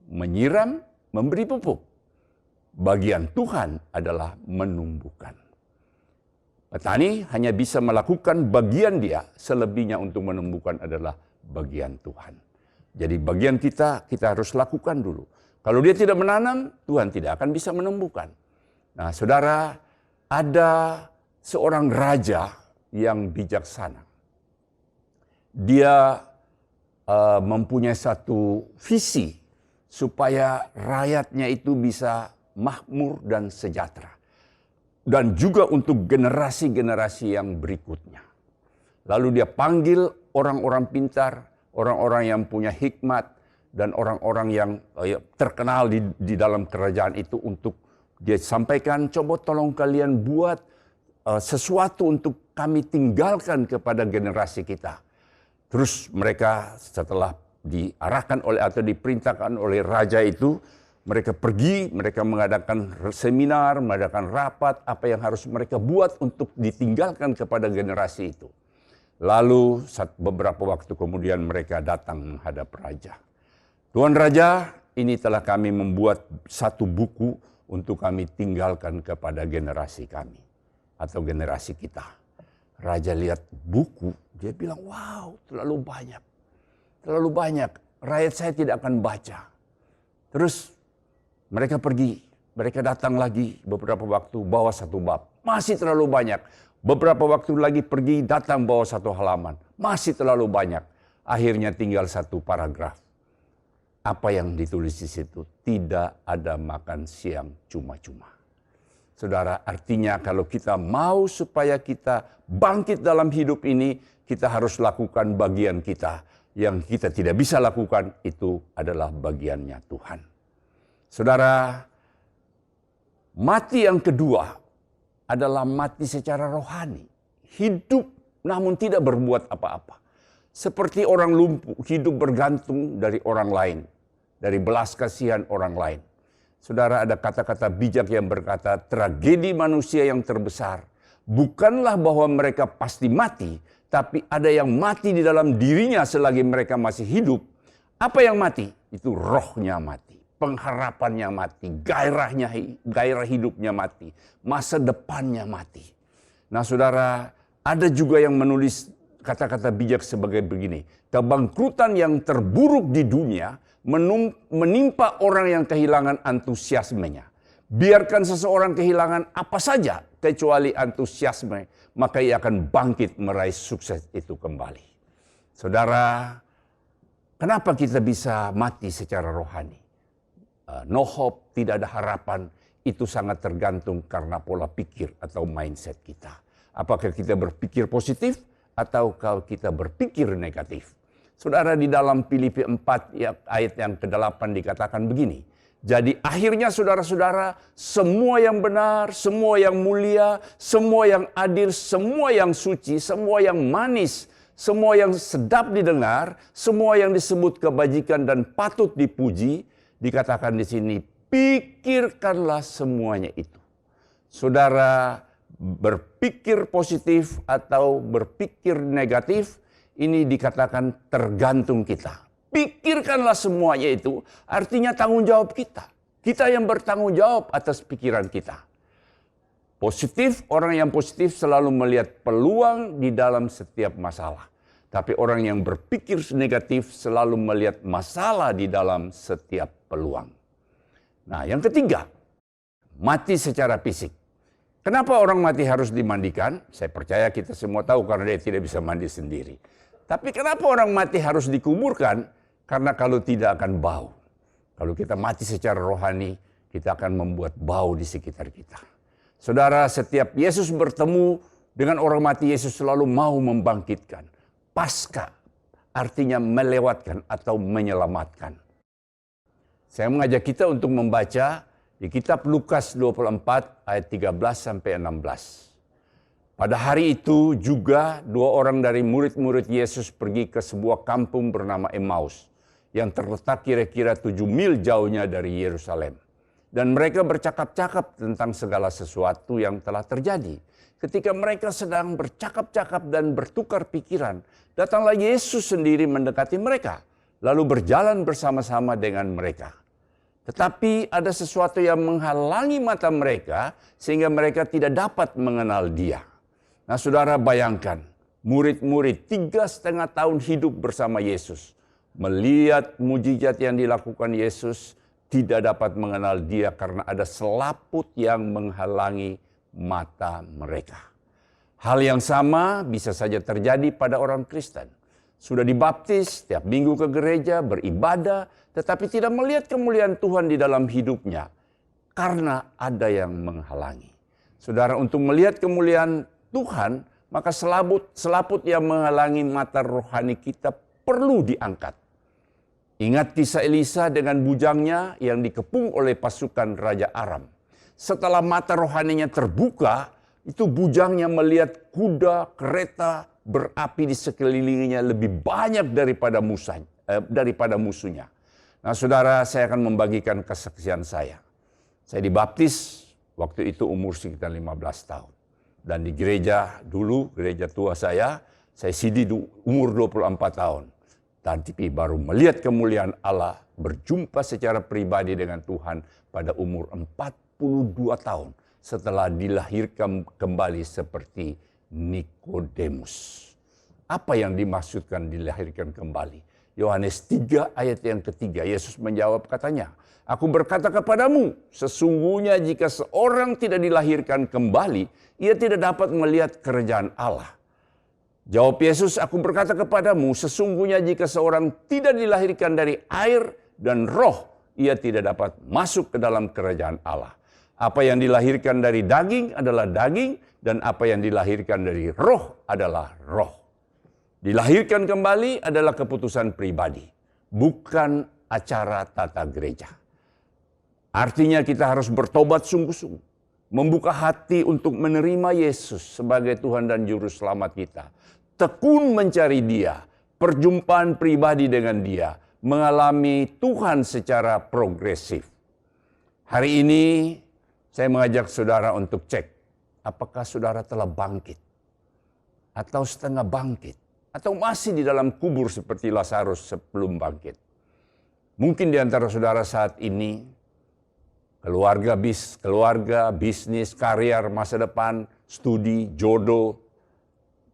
menyiram, memberi pupuk. Bagian Tuhan adalah menumbuhkan. Petani hanya bisa melakukan bagian dia, selebihnya untuk menumbuhkan adalah bagian Tuhan. Jadi bagian kita harus lakukan dulu. Kalau dia tidak menanam, Tuhan tidak akan bisa menumbuhkan. Nah, saudara, ada seorang raja yang bijaksana. Dia mempunyai satu visi supaya rakyatnya itu bisa makmur dan sejahtera. Dan juga untuk generasi-generasi yang berikutnya. Lalu dia panggil orang-orang pintar, orang-orang yang punya hikmat, dan orang-orang yang terkenal di dalam kerajaan itu untuk dia sampaikan, coba tolong kalian buat sesuatu untuk kami tinggalkan kepada generasi kita. Terus mereka setelah diarahkan oleh atau diperintahkan oleh raja itu, mereka pergi, mereka mengadakan seminar, mengadakan rapat, apa yang harus mereka buat untuk ditinggalkan kepada generasi itu. Lalu beberapa waktu kemudian mereka datang menghadap raja. Tuan Raja, ini telah kami membuat satu buku untuk kami tinggalkan kepada generasi kami atau generasi kita. Raja lihat buku, dia bilang, wow, terlalu banyak. Terlalu banyak, rakyat saya tidak akan baca. Terus mereka pergi, mereka datang lagi beberapa waktu bawa 1 bab. Masih terlalu banyak. Beberapa waktu lagi pergi datang bawa 1 halaman. Masih terlalu banyak. Akhirnya tinggal 1 paragraf. Apa yang ditulis di situ? Tidak ada makan siang cuma-cuma. Saudara, artinya kalau kita mau supaya kita bangkit dalam hidup ini, kita harus lakukan bagian kita. Yang kita tidak bisa lakukan itu adalah bagiannya Tuhan. Saudara, mati yang kedua adalah mati secara rohani. Hidup namun tidak berbuat apa-apa. Seperti orang lumpuh, hidup bergantung dari orang lain. Dari belas kasihan orang lain. Saudara, ada kata-kata bijak yang berkata, tragedi manusia yang terbesar bukanlah bahwa mereka pasti mati, tapi ada yang mati di dalam dirinya selagi mereka masih hidup. Apa yang mati? Itu rohnya mati, pengharapannya mati, gairah hidupnya mati, masa depannya mati. Nah saudara, ada juga yang menulis kata-kata bijak sebagai begini. Kebangkrutan yang terburuk di dunia menimpa orang yang kehilangan antusiasmenya. Biarkan seseorang kehilangan apa saja kecuali antusiasme, maka ia akan bangkit meraih sukses itu kembali. Saudara, kenapa kita bisa mati secara rohani? No hope, tidak ada harapan, itu sangat tergantung karena pola pikir atau mindset kita. Apakah kita berpikir positif atau kalau kita berpikir negatif? Saudara, di dalam Filipi 4 ayat yang ke-8 dikatakan begini. Jadi akhirnya saudara-saudara, semua yang benar, semua yang mulia, semua yang adil, semua yang suci, semua yang manis, semua yang sedap didengar, semua yang disebut kebajikan dan patut dipuji, dikatakan di sini, pikirkanlah semuanya itu. Saudara, berpikir positif atau berpikir negatif, ini dikatakan tergantung kita. Pikirkanlah semuanya itu, artinya tanggung jawab kita. Kita yang bertanggung jawab atas pikiran kita. Positif, orang yang positif selalu melihat peluang di dalam setiap masalah. Tapi orang yang berpikir negatif selalu melihat masalah di dalam setiap peluang. Nah, yang ketiga, mati secara fisik. Kenapa orang mati harus dimandikan? Saya percaya kita semua tahu karena dia tidak bisa mandi sendiri. Tapi kenapa orang mati harus dikuburkan? Karena kalau tidak akan bau. Kalau kita mati secara rohani, kita akan membuat bau di sekitar kita. Saudara, setiap Yesus bertemu dengan orang mati, Yesus selalu mau membangkitkan. Pasca artinya melewatkan atau menyelamatkan. Saya mengajak kita untuk membaca di kitab Lukas 24 ayat 13-16. Pada hari itu juga 2 orang dari murid-murid Yesus pergi ke sebuah kampung bernama Emmaus yang terletak kira-kira 7 mil jauhnya dari Yerusalem. Dan mereka bercakap-cakap tentang segala sesuatu yang telah terjadi. Ketika mereka sedang bercakap-cakap dan bertukar pikiran, datanglah Yesus sendiri mendekati mereka, lalu berjalan bersama-sama dengan mereka. Tetapi ada sesuatu yang menghalangi mata mereka sehingga mereka tidak dapat mengenal Dia. Nah, saudara, bayangkan, murid-murid 3,5 tahun hidup bersama Yesus, melihat mujizat yang dilakukan Yesus, tidak dapat mengenal Dia karena ada selaput yang menghalangi mata mereka. Hal yang sama bisa saja terjadi pada orang Kristen. Sudah dibaptis, setiap minggu ke gereja, beribadah, tetapi tidak melihat kemuliaan Tuhan di dalam hidupnya karena ada yang menghalangi. Saudara, untuk melihat kemuliaan Tuhan, maka selaput yang menghalangi mata rohani kita perlu diangkat. Ingat kisah Elisa dengan bujangnya yang dikepung oleh pasukan Raja Aram. Setelah mata rohaninya terbuka, itu bujangnya melihat kuda, kereta berapi di sekelilingnya lebih banyak daripada musuhnya. Nah saudara, saya akan membagikan kesaksian saya. Saya dibaptis waktu itu umur sekitar 15 tahun. Dan di gereja dulu, gereja tua saya sidi umur 24 tahun. Tapi baru melihat kemuliaan Allah, berjumpa secara pribadi dengan Tuhan pada umur 42 tahun. Setelah dilahirkan kembali seperti Nikodemus. Apa yang dimaksudkan dilahirkan kembali? Yohanes 3 ayat yang ketiga, Yesus menjawab katanya, "Aku berkata kepadamu, sesungguhnya jika seorang tidak dilahirkan kembali, ia tidak dapat melihat kerajaan Allah." Jawab Yesus, "Aku berkata kepadamu, sesungguhnya jika seorang tidak dilahirkan dari air dan roh, ia tidak dapat masuk ke dalam kerajaan Allah. Apa yang dilahirkan dari daging adalah daging, dan apa yang dilahirkan dari roh adalah roh." Dilahirkan kembali adalah keputusan pribadi, bukan acara tata gereja. Artinya kita harus bertobat sungguh-sungguh, membuka hati untuk menerima Yesus sebagai Tuhan dan Juru Selamat kita. Tekun mencari Dia, perjumpaan pribadi dengan Dia, mengalami Tuhan secara progresif. Hari ini saya mengajak saudara untuk cek, apakah saudara telah bangkit, atau setengah bangkit, atau masih di dalam kubur seperti Lazarus sebelum bangkit. Mungkin di antara saudara saat ini, keluarga, bisnis, karier, masa depan, studi, jodoh,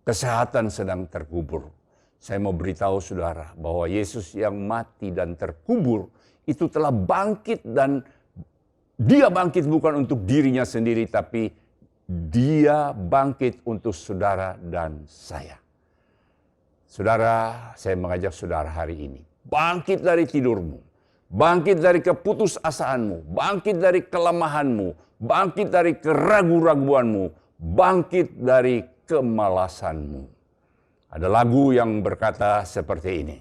kesehatan sedang terkubur. Saya mau beritahu saudara bahwa Yesus yang mati dan terkubur itu telah bangkit, dan Dia bangkit bukan untuk dirinya sendiri, tapi Dia bangkit untuk saudara dan saya. Saudara, saya mengajak saudara hari ini, bangkit dari tidurmu, bangkit dari keputusasaanmu, bangkit dari kelemahanmu, bangkit dari keraguan-raguanmu, bangkit dari kemalasanmu. Ada lagu yang berkata seperti ini.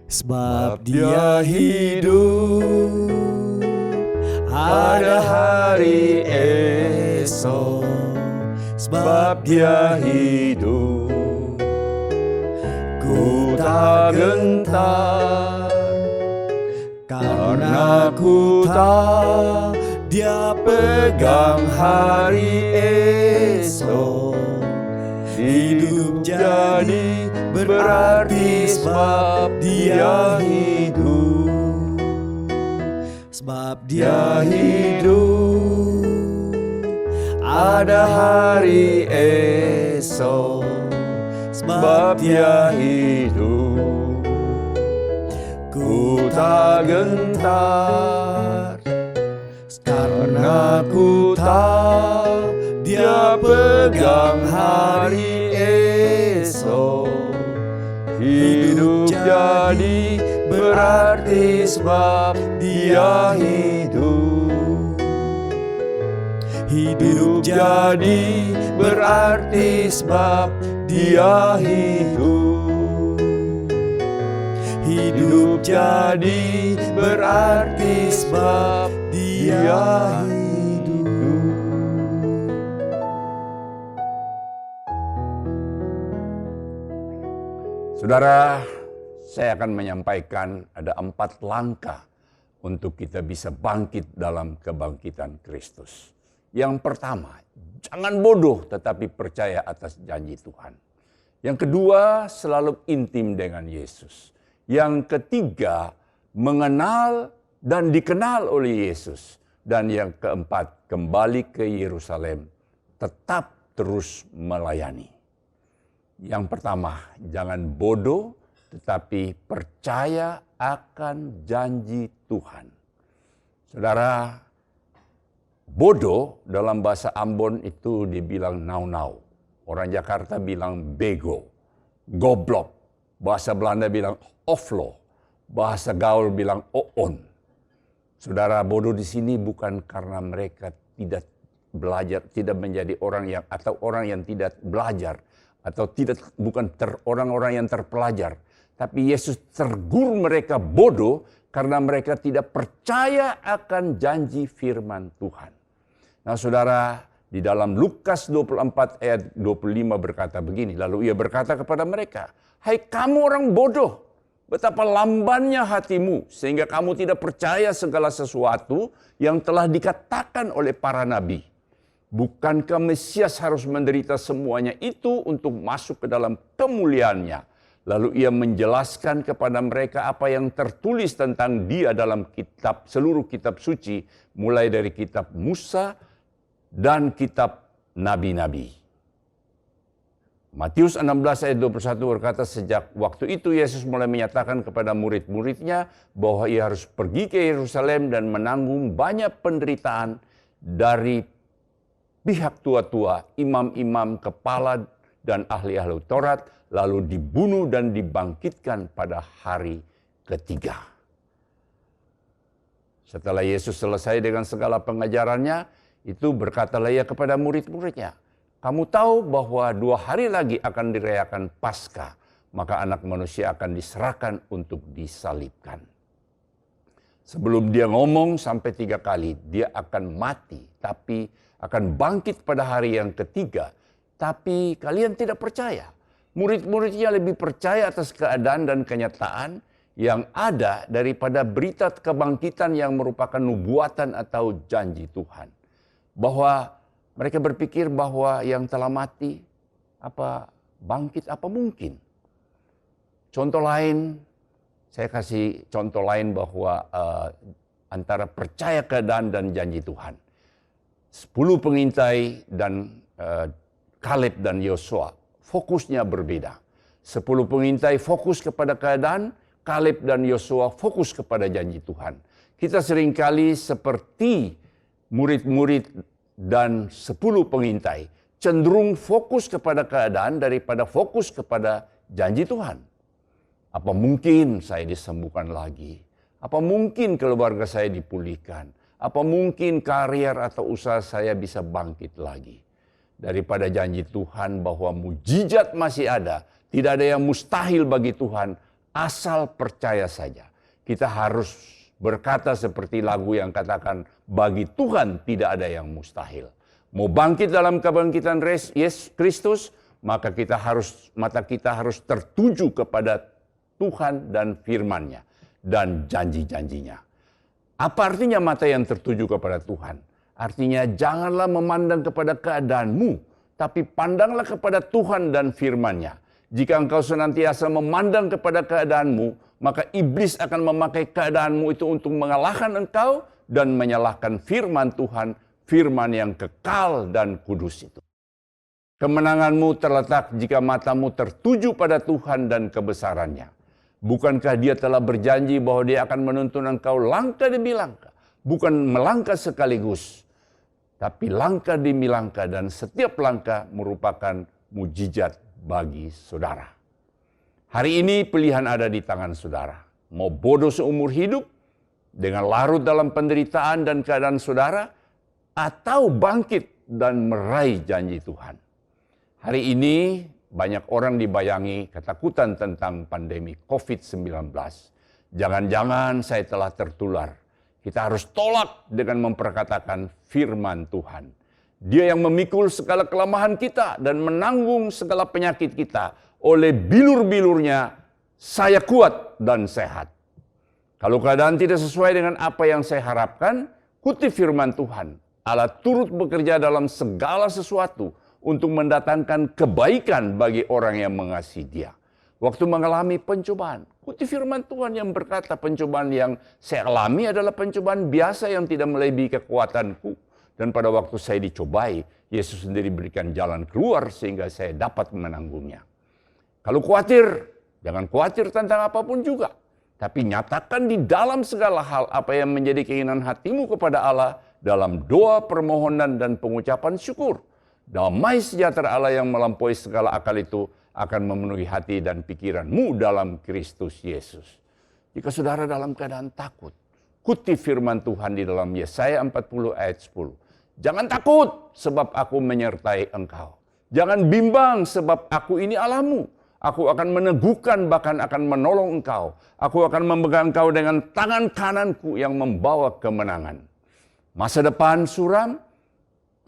Sebab Dia hidup, ada hari esok. Sebab Dia hidup, ku tak gentar, karena ku tahu Dia pegang hari esok. Hidup jadi berarti sebab Dia hidup. Sebab Dia hidup, ada hari esok. Sebab Dia hidup, ku tak gentar, karena ku tahu Dia pegang hari esok. Hidup jadi berarti sebab Dia hidup. Hidup jadi berarti sebab Dia hidup. Hidup jadi berarti sebab Dia hidup. Saudara, saya akan menyampaikan ada 4 langkah untuk kita bisa bangkit dalam kebangkitan Kristus. Yang pertama, jangan bodoh tetapi percaya atas janji Tuhan. Yang kedua, selalu intim dengan Yesus. Yang ketiga, mengenal dan dikenal oleh Yesus. Dan yang keempat, kembali ke Yerusalem, tetap terus melayani. Yang pertama, jangan bodoh tetapi percaya akan janji Tuhan. Saudara, bodoh dalam bahasa Ambon itu dibilang nau-nau. Orang Jakarta bilang bego, goblok. Bahasa Belanda bilang oflo. Bahasa gaul bilang oon. Saudara, bodoh di sini bukan karena mereka tidak belajar, tidak menjadi orang yang atau orang yang tidak belajar, atau tidak bukan orang-orang yang terpelajar. Tapi Yesus tegur mereka bodoh karena mereka tidak percaya akan janji firman Tuhan. Nah saudara, di dalam Lukas 24 ayat 25 berkata begini. Lalu ia berkata kepada mereka, "Hai kamu orang bodoh, betapa lambannya hatimu sehingga kamu tidak percaya segala sesuatu yang telah dikatakan oleh para nabi. Bukankah Mesias harus menderita semuanya itu untuk masuk ke dalam kemuliaannya?" Lalu ia menjelaskan kepada mereka apa yang tertulis tentang Dia dalam seluruh kitab suci, mulai dari kitab Musa dan kitab nabi-nabi. Matius 16 ayat 21 berkata, sejak waktu itu Yesus mulai menyatakan kepada murid-muridnya bahwa ia harus pergi ke Yerusalem dan menanggung banyak penderitaan dari pihak tua-tua, imam-imam, kepala dan ahli-ahli Taurat, lalu dibunuh dan dibangkitkan pada hari ketiga. Setelah Yesus selesai dengan segala pengajarannya, itu berkatalah ia kepada murid-muridnya, kamu tahu bahwa 2 hari lagi akan dirayakan Paskah, maka Anak Manusia akan diserahkan untuk disalibkan. Sebelum dia ngomong sampai 3 kali, dia akan mati, tapi akan bangkit pada hari yang ketiga. Tapi kalian tidak percaya. Murid-muridnya lebih percaya atas keadaan dan kenyataan yang ada daripada berita kebangkitan yang merupakan nubuatan atau janji Tuhan. Bahwa mereka berpikir bahwa yang telah mati, bangkit apa mungkin. Contoh lain, saya kasih contoh lain bahwa antara percaya keadaan dan janji Tuhan. 10 pengintai dan Kaleb dan Yosua, fokusnya berbeda. 10 pengintai fokus kepada keadaan, Kaleb dan Yosua fokus kepada janji Tuhan. Kita seringkali seperti murid-murid dan 10 pengintai cenderung fokus kepada keadaan daripada fokus kepada janji Tuhan. Apa mungkin saya disembuhkan lagi? Apa mungkin keluarga saya dipulihkan? Apa mungkin karier atau usaha saya bisa bangkit lagi? Daripada janji Tuhan bahwa mujizat masih ada, tidak ada yang mustahil bagi Tuhan, asal percaya saja. Kita harus berkata seperti lagu yang katakan, bagi Tuhan tidak ada yang mustahil. Mau bangkit dalam kebangkitan Yesus Kristus, maka mata kita harus tertuju kepada Tuhan dan firman-Nya dan janji-janjinya. Apa artinya mata yang tertuju kepada Tuhan? Artinya janganlah memandang kepada keadaanmu, tapi pandanglah kepada Tuhan dan firman-Nya. Jika engkau senantiasa memandang kepada keadaanmu, maka iblis akan memakai keadaanmu itu untuk mengalahkan engkau dan menyalahkan firman Tuhan, firman yang kekal dan kudus itu. Kemenanganmu terletak jika matamu tertuju pada Tuhan dan kebesarannya. Bukankah Dia telah berjanji bahwa Dia akan menuntun engkau langkah demi langkah, bukan melangkah sekaligus, tapi langkah demi langkah, dan setiap langkah merupakan mujizat bagi saudara. Hari ini pilihan ada di tangan saudara. Mau bodoh seumur hidup dengan larut dalam penderitaan dan keadaan saudara, atau bangkit dan meraih janji Tuhan. Hari ini banyak orang dibayangi ketakutan tentang pandemi COVID-19. Jangan-jangan saya telah tertular. Kita harus tolak dengan memperkatakan firman Tuhan. Dia yang memikul segala kelemahan kita dan menanggung segala penyakit kita. Oleh bilur-bilurnya, saya kuat dan sehat. Kalau keadaan tidak sesuai dengan apa yang saya harapkan, kutip firman Tuhan. Allah turut bekerja dalam segala sesuatu untuk mendatangkan kebaikan bagi orang yang mengasihi Dia. Waktu mengalami pencobaan, kutip firman Tuhan yang berkata pencobaan yang saya alami adalah pencobaan biasa yang tidak melebihi kekuatanku. Dan pada waktu saya dicobai, Yesus sendiri berikan jalan keluar sehingga saya dapat menanggungnya. Kalau khawatir, jangan khawatir tentang apapun juga. Tapi nyatakan di dalam segala hal apa yang menjadi keinginan hatimu kepada Allah dalam doa, permohonan, dan pengucapan syukur. Damai sejahtera Allah yang melampaui segala akal itu akan memenuhi hati dan pikiranmu dalam Kristus Yesus. Jika saudara dalam keadaan takut, kutip firman Tuhan di dalam Yesaya 40 ayat 10. Jangan takut sebab aku menyertai engkau. Jangan bimbang sebab aku ini Allahmu. Aku akan meneguhkan bahkan akan menolong engkau. Aku akan memegang engkau dengan tangan kananku yang membawa kemenangan. Masa depan suram,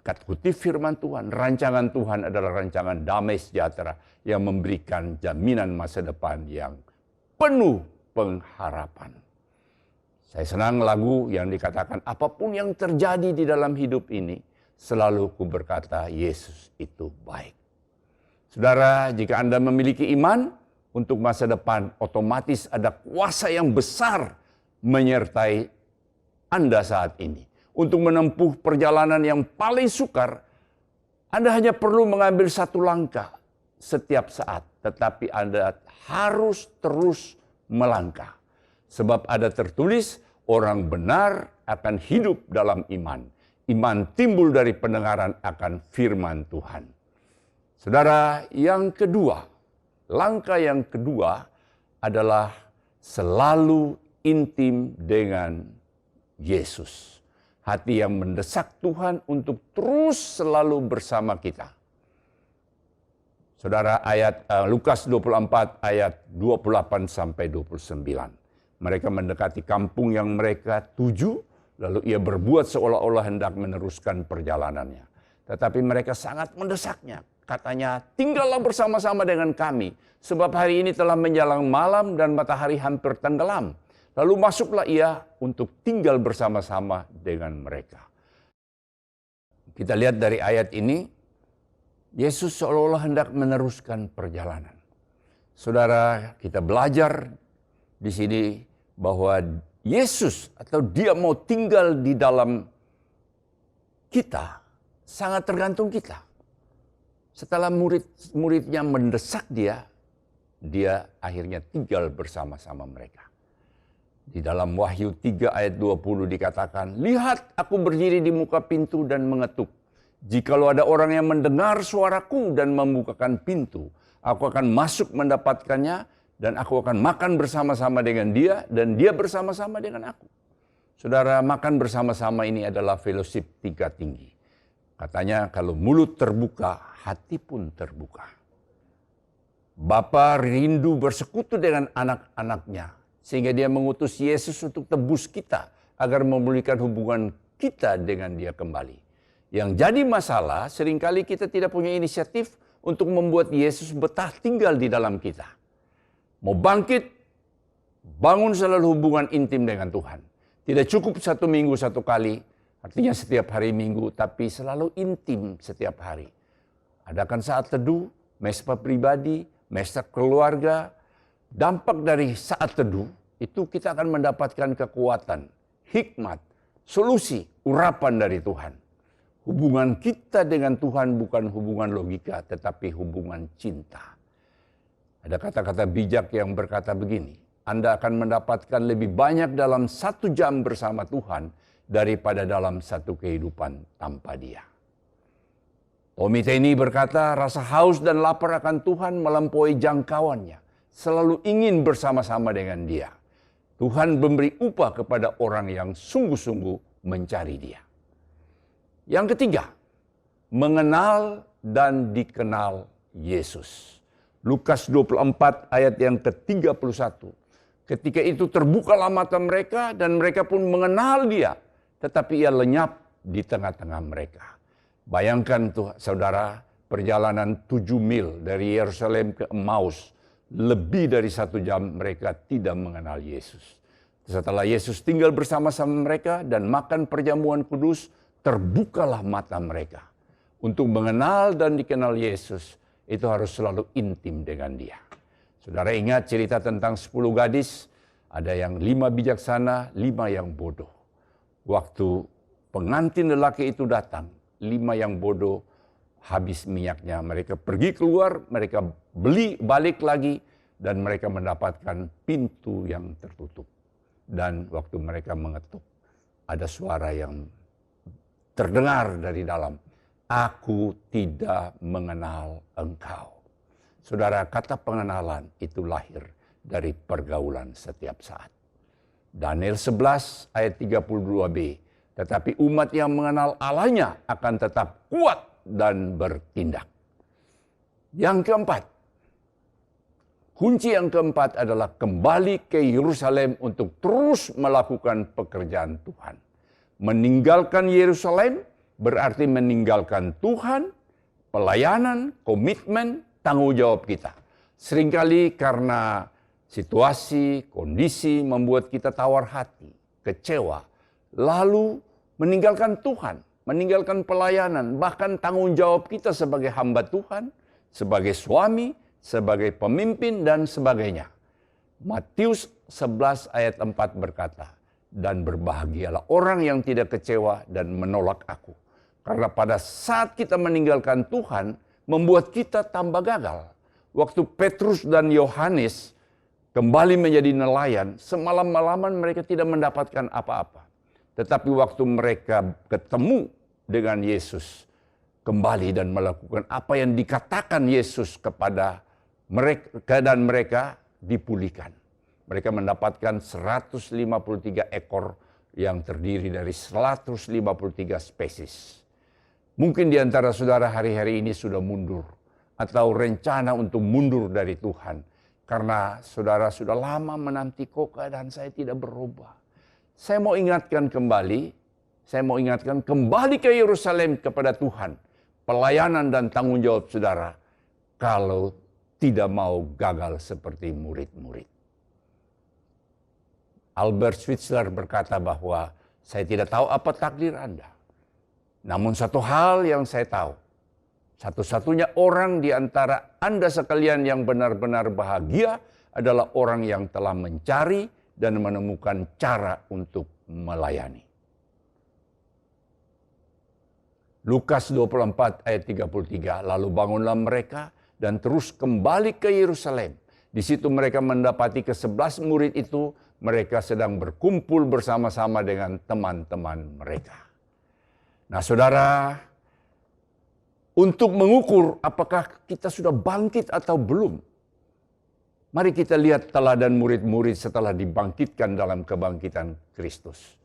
kutip firman Tuhan, rancangan Tuhan adalah rancangan damai sejahtera yang memberikan jaminan masa depan yang penuh pengharapan. Saya senang lagu yang dikatakan, apapun yang terjadi di dalam hidup ini, selalu ku berkata, Yesus itu baik. Saudara, jika Anda memiliki iman untuk masa depan, otomatis ada kuasa yang besar menyertai Anda saat ini. untuk menempuh perjalanan yang paling sukar, Anda hanya perlu mengambil satu langkah setiap saat, tetapi Anda harus terus melangkah. Sebab ada tertulis, orang benar akan hidup dalam iman. Iman timbul dari pendengaran akan firman Tuhan. Saudara, yang kedua, langkah yang kedua adalah selalu intim dengan Yesus. Hati yang mendesak Tuhan untuk terus selalu bersama kita. Saudara, ayat Lukas 24 ayat 28 sampai 29. Mereka mendekati kampung yang mereka tuju, lalu ia berbuat seolah-olah hendak meneruskan perjalanannya. Tetapi mereka sangat mendesaknya. Katanya, tinggallah bersama-sama dengan kami, sebab hari ini telah menjelang malam dan matahari hampir tenggelam. Lalu masuklah ia untuk tinggal bersama-sama dengan mereka. Kita lihat dari ayat ini, Yesus seolah-olah hendak meneruskan perjalanan. Saudara, kita belajar di sini bahwa Yesus atau dia mau tinggal di dalam kita, sangat tergantung kita. Setelah murid-muridnya mendesak dia akhirnya tinggal bersama-sama mereka. Di dalam Wahyu 3 ayat 20 dikatakan, lihat aku berdiri di muka pintu dan mengetuk. Jikalau ada orang yang mendengar suaraku dan membukakan pintu, aku akan masuk mendapatkannya dan aku akan makan bersama-sama dengan dia dan dia bersama-sama dengan aku. Saudara, makan bersama-sama ini adalah fellowship tingkat tinggi. Katanya kalau mulut terbuka, hati pun terbuka. Bapa rindu bersekutu dengan anak-anaknya, sehingga dia mengutus Yesus untuk tebus kita, agar memulihkan hubungan kita dengan dia kembali. Yang jadi masalah, seringkali kita tidak punya inisiatif untuk membuat Yesus betah tinggal di dalam kita. Mau bangkit, bangun selalu hubungan intim dengan Tuhan. Tidak cukup 1 minggu 1 kali, artinya setiap hari Minggu, tapi selalu intim setiap hari. Adakan saat teduh, mesbah pribadi, mesbah keluarga. Dampak dari saat teduh, itu kita akan mendapatkan kekuatan, hikmat, solusi, urapan dari Tuhan. Hubungan kita dengan Tuhan bukan hubungan logika, tetapi hubungan cinta. Ada kata-kata bijak yang berkata begini, Anda akan mendapatkan lebih banyak dalam 1 jam bersama Tuhan daripada dalam 1 kehidupan tanpa Dia. Tommy Tenney berkata, rasa haus dan lapar akan Tuhan melampaui jangkauannya. Selalu ingin bersama-sama dengan Dia. Tuhan memberi upah kepada orang yang sungguh-sungguh mencari Dia. Yang ketiga, mengenal dan dikenal Yesus. Lukas 24 ayat yang ke-31. Ketika itu terbukalah mata mereka dan mereka pun mengenal Dia. Tetapi Ia lenyap di tengah-tengah mereka. Bayangkan tuh saudara, perjalanan 7 mil dari Yerusalem ke Emmaus. Lebih dari 1 jam mereka tidak mengenal Yesus. Setelah Yesus tinggal bersama-sama mereka dan makan perjamuan kudus, terbukalah mata mereka. Untuk mengenal dan dikenal Yesus, itu harus selalu intim dengan Dia. Saudara ingat cerita tentang 10 gadis, ada yang 5 bijaksana, 5 yang bodoh. Waktu pengantin lelaki itu datang, 5 yang bodoh habis minyaknya. Mereka pergi keluar, mereka beli balik lagi, dan mereka mendapatkan pintu yang tertutup. Dan waktu mereka mengetuk, ada suara yang terdengar dari dalam, aku tidak mengenal engkau. Saudara, kata pengenalan itu lahir dari pergaulan setiap saat. Daniel 11 ayat 32b, tetapi umat yang mengenal Allahnya akan tetap kuat dan bertindak. Yang keempat, kunci yang keempat adalah kembali ke Yerusalem untuk terus melakukan pekerjaan Tuhan. Meninggalkan Yerusalem berarti meninggalkan Tuhan, pelayanan, komitmen, tanggung jawab kita. Seringkali karena situasi, kondisi membuat kita tawar hati, kecewa, lalu meninggalkan Tuhan, meninggalkan pelayanan, bahkan tanggung jawab kita sebagai hamba Tuhan, sebagai suami, sebagai pemimpin, dan sebagainya. Matius 11 ayat 4 berkata, dan berbahagialah orang yang tidak kecewa dan menolak aku. Karena pada saat kita meninggalkan Tuhan, membuat kita tambah gagal. Waktu Petrus dan Yohanes kembali menjadi nelayan, semalam-malaman mereka tidak mendapatkan apa-apa. Tetapi waktu mereka ketemu dengan Yesus, kembali dan melakukan apa yang dikatakan Yesus kepada mereka, dan mereka dipulihkan. Mereka mendapatkan 153 ekor yang terdiri dari 153 spesies. Mungkin di antara saudara hari-hari ini sudah mundur atau rencana untuk mundur dari Tuhan. Karena saudara sudah lama menanti kok keadaan saya tidak berubah. Saya mau ingatkan kembali ke Yerusalem kepada Tuhan. Pelayanan dan tanggung jawab saudara kalau tidak mau gagal seperti murid-murid. Albert Schweitzer berkata bahwa saya tidak tahu apa takdir Anda. Namun satu hal yang saya tahu, satu-satunya orang di antara Anda sekalian yang benar-benar bahagia adalah orang yang telah mencari dan menemukan cara untuk melayani. Lukas 24 ayat 33, lalu bangunlah mereka dan terus kembali ke Yerusalem. Di situ mereka mendapati ke-11 murid itu, mereka sedang berkumpul bersama-sama dengan teman-teman mereka. Nah saudara, untuk mengukur apakah kita sudah bangkit atau belum, mari kita lihat teladan murid-murid setelah dibangkitkan dalam kebangkitan Kristus.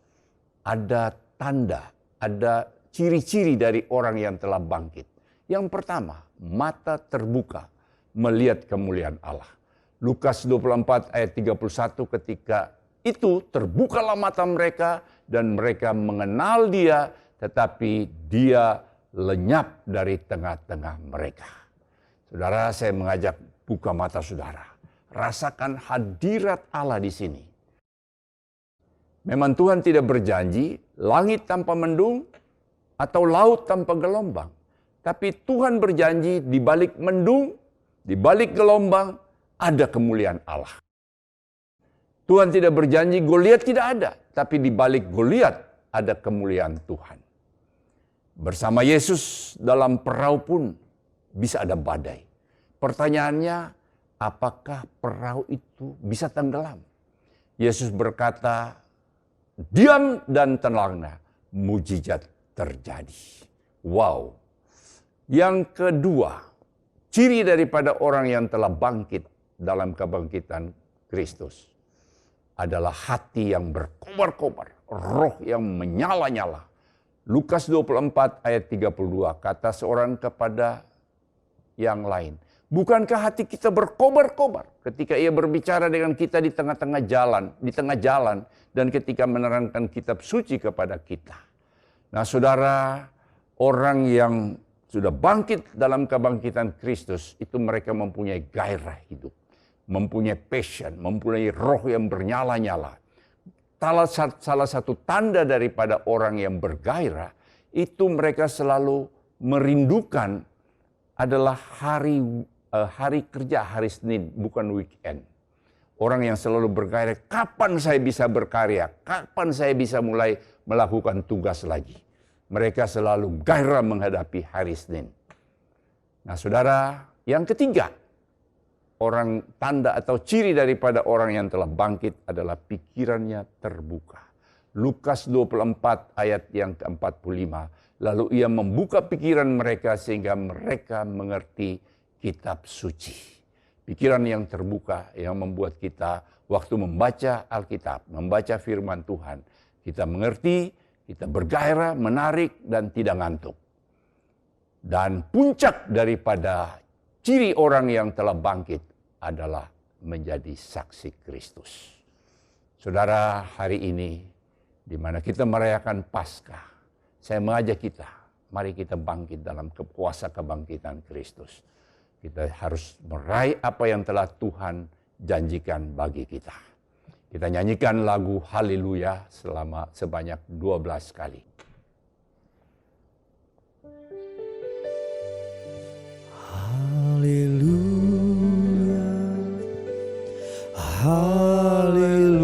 Ada tanda, ada ciri-ciri dari orang yang telah bangkit. Yang pertama, mata terbuka melihat kemuliaan Allah. Lukas 24 ayat 31, ketika itu terbukalah mata mereka dan mereka mengenal Dia, tetapi Dia lenyap dari tengah-tengah mereka. Saudara, saya mengajak buka mata saudara. Rasakan hadirat Allah di sini. Memang Tuhan tidak berjanji langit tanpa mendung atau laut tanpa gelombang. Tapi Tuhan berjanji di balik mendung, di balik gelombang ada kemuliaan Allah. Tuhan tidak berjanji Goliat tidak ada, tapi di balik Goliat ada kemuliaan Tuhan. Bersama Yesus dalam perahu pun bisa ada badai. Pertanyaannya, apakah perahu itu bisa tenggelam? Yesus berkata, diam dan tenanglah, mujizat terjadi. Wow. Yang kedua, ciri daripada orang yang telah bangkit dalam kebangkitan Kristus adalah hati yang berkobar-kobar, roh yang menyala-nyala. Lukas 24 ayat 32, kata seorang kepada yang lain, bukankah hati kita berkobar-kobar ketika ia berbicara dengan kita di tengah jalan, dan ketika menerangkan kitab suci kepada kita. Nah saudara, orang yang sudah bangkit dalam kebangkitan Kristus, itu mereka mempunyai gairah hidup, mempunyai passion, mempunyai roh yang bernyala-nyala. Salah satu tanda daripada orang yang bergairah, itu mereka selalu merindukan adalah hari kerja, hari Senin, bukan weekend. Orang yang selalu bergairah, kapan saya bisa berkarya, kapan saya bisa mulai melakukan tugas lagi. Mereka selalu gairah menghadapi hari Senin. Nah saudara, yang ketiga, orang tanda atau ciri daripada orang yang telah bangkit adalah pikirannya terbuka. Lukas 24 ayat yang ke-45. Lalu ia membuka pikiran mereka sehingga mereka mengerti kitab suci. Pikiran yang terbuka yang membuat kita waktu membaca Alkitab, membaca firman Tuhan, kita mengerti, kita bergairah, menarik, dan tidak ngantuk. Dan puncak daripada ciri orang yang telah bangkit adalah menjadi saksi Kristus. Saudara, hari ini di mana kita merayakan Paskah, saya mengajak kita, mari kita bangkit dalam kuasa kebangkitan Kristus. Kita harus meraih apa yang telah Tuhan janjikan bagi kita. Kita nyanyikan lagu Haleluya sebanyak 12 kali. Haleluya, haleluya,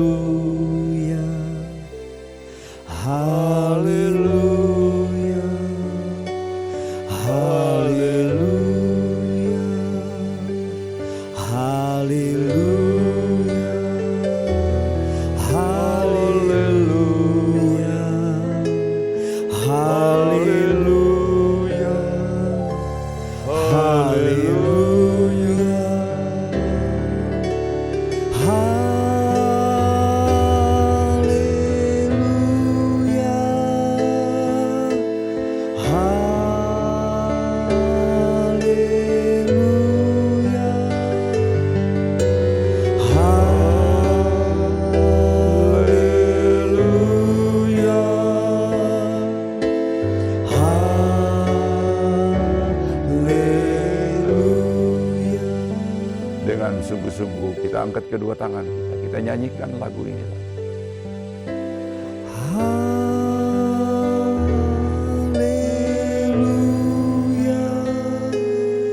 Haleluya, haleluya, haleluya, haleluya, haleluya, Dengan sungguh-sungguh kita angkat kedua tangan kita, kita nyanyikan lagu ini. haleluya, haleluya,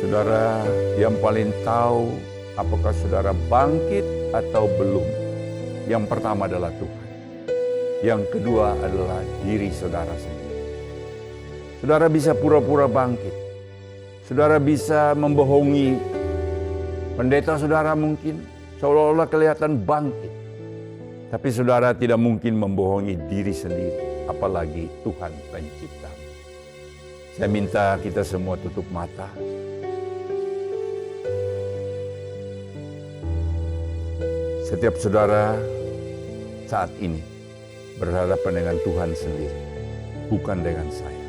Saudara yang paling tahu apakah saudara bangkit atau belum. Yang pertama adalah Tuhan. Yang kedua adalah diri saudara sendiri. Saudara bisa pura-pura bangkit. Saudara bisa membohongi pendeta saudara mungkin, seolah-olah kelihatan bangkit. Tapi saudara tidak mungkin membohongi diri sendiri, apalagi Tuhan penciptamu. Saya minta kita semua tutup mata. Setiap saudara saat ini berhadapan dengan Tuhan sendiri, bukan dengan saya.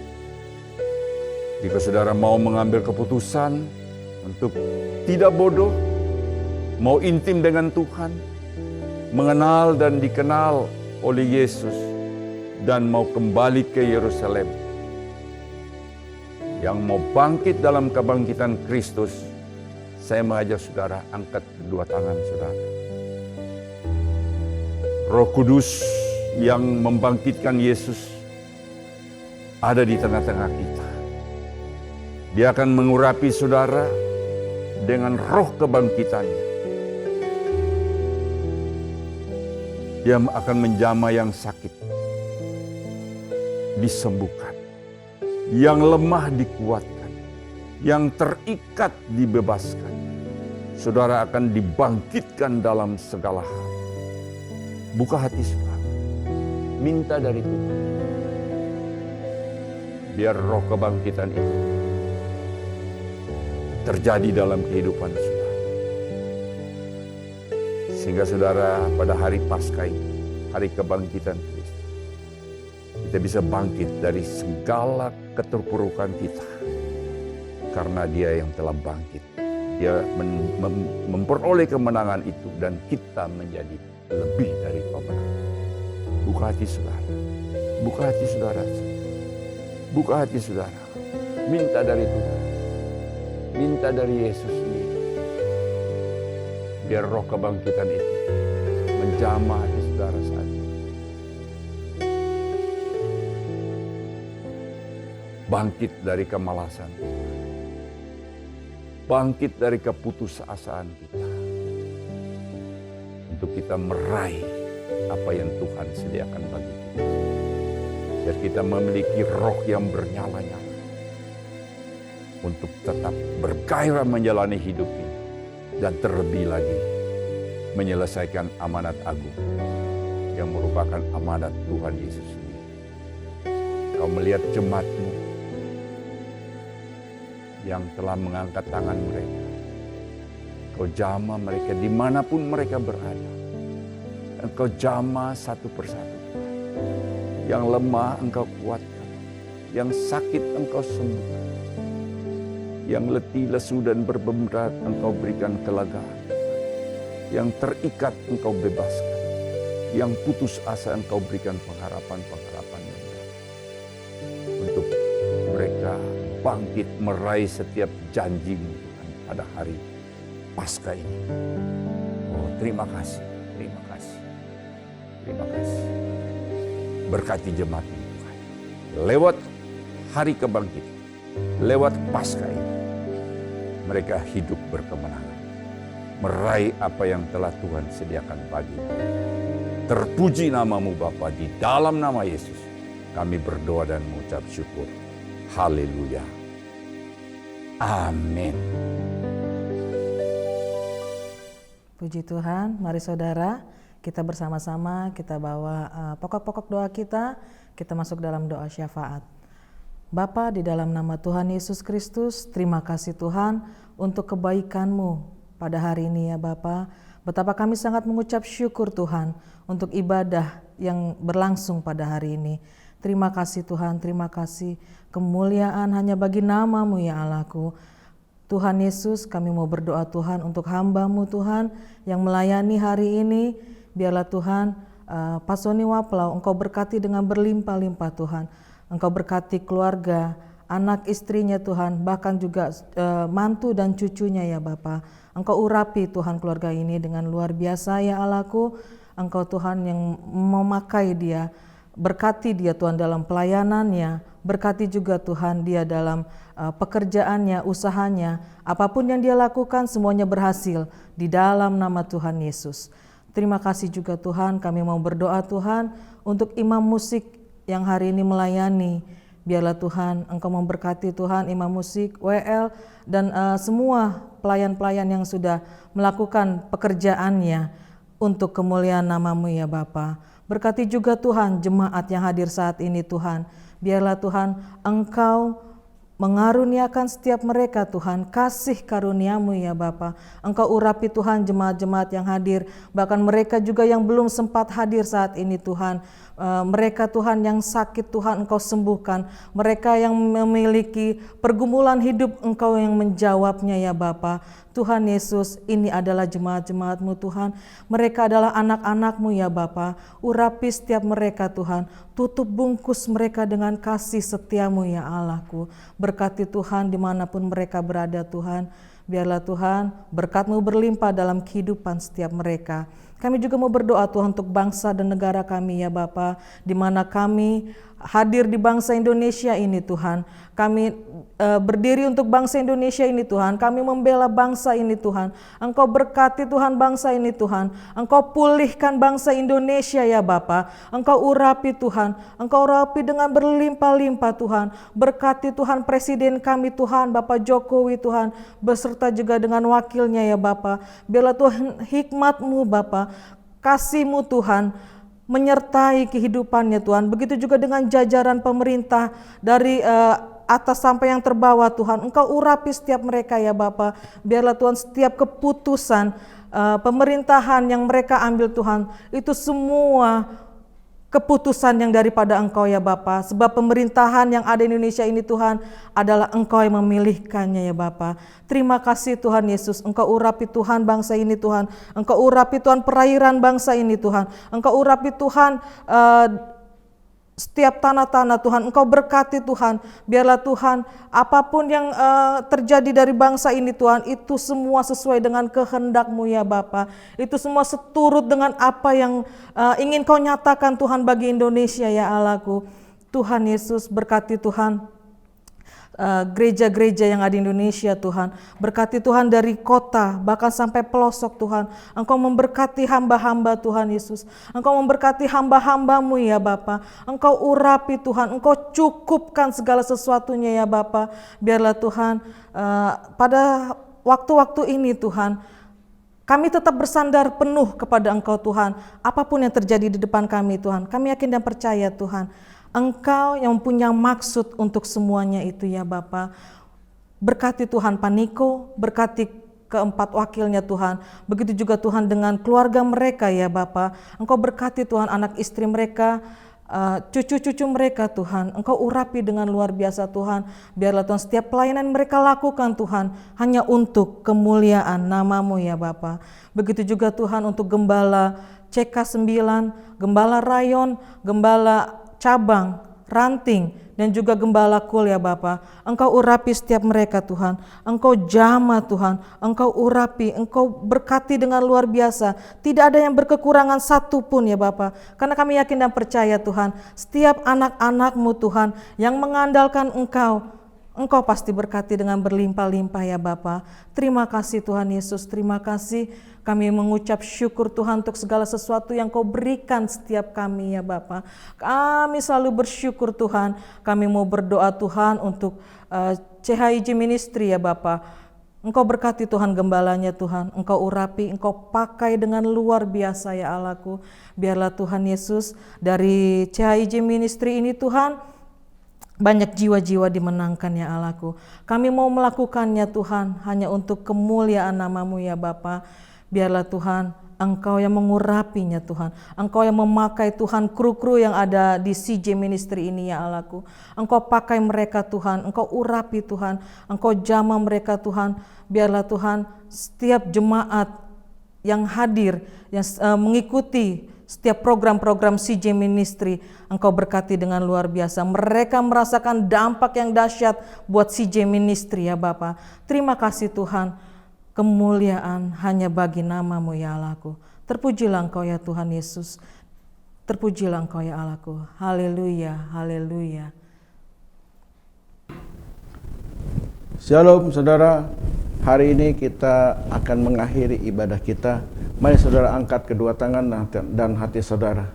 Jika saudara mau mengambil keputusan untuk tidak bodoh, mau intim dengan Tuhan, mengenal dan dikenal oleh Yesus, dan mau kembali ke Yerusalem, yang mau bangkit dalam kebangkitan Kristus, saya mengajak saudara angkat kedua tangan saudara. Roh Kudus yang membangkitkan Yesus ada di tengah-tengah kita. Dia akan mengurapi saudara dengan roh kebangkitannya. Dia akan menjamah yang sakit, disembuhkan. Yang lemah dikuatkan. Yang terikat dibebaskan. Saudara akan dibangkitkan dalam segala hal. Buka hati saudara. Minta dari Tuhan. Biar roh kebangkitan itu terjadi dalam kehidupan saudara. Sehingga saudara pada hari Paskah ini, hari kebangkitan Kristus, kita bisa bangkit dari segala keterpurukan kita. Karena Dia yang telah bangkit. Dia memperoleh kemenangan itu dan kita menjadi lebih dari pemenang. Buka hati saudara. Buka hati saudara. Buka hati saudara. Minta dari Tuhan. Minta dari Yesus sendiri. Biar roh kebangkitan itu menjamah hati saudara saat ini. Bangkit dari kemalasan kita. Bangkit dari keputusasaan kita. Untuk kita meraih apa yang Tuhan sediakan bagi kita. Biar kita memiliki roh yang bernyala-nyala. Untuk tetap bergairah menjalani hidup ini. Dan terlebih lagi menyelesaikan amanat agung. Yang merupakan amanat Tuhan Yesus sendiri. Kau melihat jemaatmu yang telah mengangkat tangan mereka. Kau jamah mereka dimanapun mereka berada. Engkau jamah satu persatu. Yang lemah engkau kuatkan. Yang sakit engkau sembuhkan. Yang letih, lesu, dan berberat engkau berikan kelegaan. Yang terikat engkau bebaskan. Yang putus asa engkau berikan pengharapan-pengharapan yang baru. Untuk mereka bangkit meraih setiap janji-Mu Tuhan pada hari Paskah ini. Oh, terima kasih, terima kasih, terima kasih. Berkati jemaat ini Tuhan. Lewat hari kebangkitan, lewat Paskah ini, mereka hidup berkemenangan, meraih apa yang telah Tuhan sediakan bagi mereka. Terpuji namamu Bapa, di dalam nama Yesus kami berdoa dan mengucap syukur. Haleluya. Amin. Puji Tuhan, mari saudara, kita bersama-sama kita bawa pokok-pokok doa kita masuk dalam doa syafaat. Bapa, di dalam nama Tuhan Yesus Kristus, terima kasih Tuhan untuk kebaikan-Mu pada hari ini ya Bapa. Betapa kami sangat mengucap syukur Tuhan untuk ibadah yang berlangsung pada hari ini. Terima kasih Tuhan, terima kasih. Kemuliaan hanya bagi nama-Mu ya Allahku. Tuhan Yesus, kami mau berdoa Tuhan untuk hamba-Mu Tuhan yang melayani hari ini. Biarlah Tuhan Pak Sony Waplau, Engkau berkati dengan berlimpah-limpah Tuhan. Engkau berkati keluarga, anak istrinya Tuhan, bahkan juga mantu dan cucunya ya Bapa. Engkau urapi Tuhan keluarga ini dengan luar biasa ya Allahku. Engkau Tuhan yang memakai dia, berkati dia Tuhan dalam pelayanannya, berkati juga Tuhan dia dalam pekerjaannya, usahanya, apapun yang dia lakukan semuanya berhasil di dalam nama Tuhan Yesus. Terima kasih juga Tuhan, kami mau berdoa Tuhan untuk imam musik yang hari ini melayani. Biarlah Tuhan Engkau memberkati Tuhan imam musik, WL, dan semua pelayan-pelayan yang sudah melakukan pekerjaannya untuk kemuliaan nama-Mu ya Bapa. Berkati juga Tuhan jemaat yang hadir saat ini Tuhan. Biarlah Tuhan Engkau mengaruniakan setiap mereka Tuhan, kasih karunia-Mu ya Bapa. Engkau urapi Tuhan jemaat-jemaat yang hadir, bahkan mereka juga yang belum sempat hadir saat ini Tuhan. Mereka Tuhan yang sakit Tuhan Engkau sembuhkan, mereka yang memiliki pergumulan hidup Engkau yang menjawabnya ya Bapa. Tuhan Yesus, ini adalah jemaat-jemaat-Mu Tuhan, mereka adalah anak-anak-Mu ya Bapa. Urapi setiap mereka Tuhan, tutup bungkus mereka dengan kasih setia-Mu ya Allahku. Berkati Tuhan dimanapun mereka berada Tuhan. Biarlah Tuhan berkat-Mu berlimpah dalam kehidupan setiap mereka. Kami juga mau berdoa Tuhan untuk bangsa dan negara kami ya Bapa, di mana kami hadir di bangsa Indonesia ini Tuhan. Kami berdiri untuk bangsa Indonesia ini Tuhan. Kami membela bangsa ini Tuhan. Engkau berkati Tuhan bangsa ini Tuhan. Engkau pulihkan bangsa Indonesia ya Bapa. Engkau urapi Tuhan. Engkau urapi dengan berlimpah-limpah Tuhan. Berkati Tuhan Presiden kami Tuhan, Bapak Jokowi Tuhan, beserta juga dengan wakilnya ya Bapa. Biarlah Tuhan hikmat-Mu Bapa, kasih-Mu Tuhan menyertai kehidupannya Tuhan. Begitu juga dengan jajaran pemerintah dari atas sampai yang terbawah Tuhan. Engkau urapi setiap mereka ya Bapa. Biarlah Tuhan setiap keputusan pemerintahan yang mereka ambil Tuhan, itu semua keputusan yang daripada Engkau ya Bapa. Sebab pemerintahan yang ada di Indonesia ini Tuhan adalah Engkau yang memilihkannya ya Bapa. Terima kasih Tuhan Yesus. Engkau urapi Tuhan bangsa ini Tuhan. Engkau urapi Tuhan perairan bangsa ini Tuhan. Engkau urapi Tuhan setiap tanah-tanah Tuhan. Engkau berkati Tuhan. Biarlah Tuhan apapun yang terjadi dari bangsa ini Tuhan, itu semua sesuai dengan kehendak-Mu ya Bapa. Itu semua seturut dengan apa yang ingin Kau nyatakan Tuhan bagi Indonesia ya Allahku. Tuhan Yesus, berkati Tuhan gereja-gereja yang ada di Indonesia Tuhan. Berkati Tuhan dari kota bahkan sampai pelosok Tuhan. Engkau memberkati hamba-hamba Tuhan Yesus. Engkau memberkati hamba-hamba-Mu ya Bapa. Engkau urapi Tuhan. Engkau cukupkan segala sesuatunya ya Bapa. Biarlah Tuhan pada waktu-waktu ini Tuhan, kami tetap bersandar penuh kepada Engkau Tuhan. Apapun yang terjadi di depan kami Tuhan, kami yakin dan percaya Tuhan, Engkau yang punya maksud untuk semuanya itu ya Bapa. Berkati Tuhan Pak Niko, berkati keempat wakilnya Tuhan. Begitu juga Tuhan dengan keluarga mereka ya Bapa. Engkau berkati Tuhan anak istri mereka, cucu-cucu mereka Tuhan. Engkau urapi dengan luar biasa Tuhan. Biarlah Tuhan setiap pelayanan mereka lakukan Tuhan hanya untuk kemuliaan nama-Mu ya Bapa. Begitu juga Tuhan untuk Gembala CK9, Gembala Rayon, Gembala cabang, ranting, dan juga Gembala Kul ya Bapa. Engkau urapi setiap mereka Tuhan. Engkau jamah Tuhan. Engkau urapi, Engkau berkati dengan luar biasa. Tidak ada yang berkekurangan satu pun ya Bapa. Karena kami yakin dan percaya Tuhan, setiap anak-anak-Mu Tuhan yang mengandalkan Engkau pasti berkati dengan berlimpah-limpah ya Bapa. Terima kasih Tuhan Yesus, terima kasih. Kami mengucap syukur Tuhan untuk segala sesuatu yang Kau berikan setiap kami ya Bapa. Kami selalu bersyukur Tuhan. Kami mau berdoa Tuhan untuk CHIJ Ministry ya Bapa. Engkau berkati Tuhan gembalanya Tuhan. Engkau urapi, Engkau pakai dengan luar biasa ya Allahku. Biarlah Tuhan Yesus dari CHIJ Ministry ini Tuhan, banyak jiwa-jiwa dimenangkan ya Allahku. Kami mau melakukannya Tuhan hanya untuk kemuliaan nama-Mu ya Bapa. Biarlah Tuhan, Engkau yang mengurapinya Tuhan. Engkau yang memakai Tuhan kru-kru yang ada di CJ Ministry ini ya Allahku. Engkau pakai mereka Tuhan, Engkau urapi Tuhan, Engkau jamah mereka Tuhan. Biarlah Tuhan, setiap jemaat yang hadir, yang mengikuti setiap program-program CJ Ministry, Engkau berkati dengan luar biasa. Mereka merasakan dampak yang dahsyat buat CJ Ministry ya Bapa. Terima kasih Tuhan. Kemuliaan hanya bagi nama-Mu ya Allahku. Terpujilah Engkau ya Tuhan Yesus. Terpujilah Engkau ya Allahku. Haleluya, haleluya. Shalom saudara, hari ini kita akan mengakhiri ibadah kita. Mari saudara angkat kedua tangan dan hati saudara.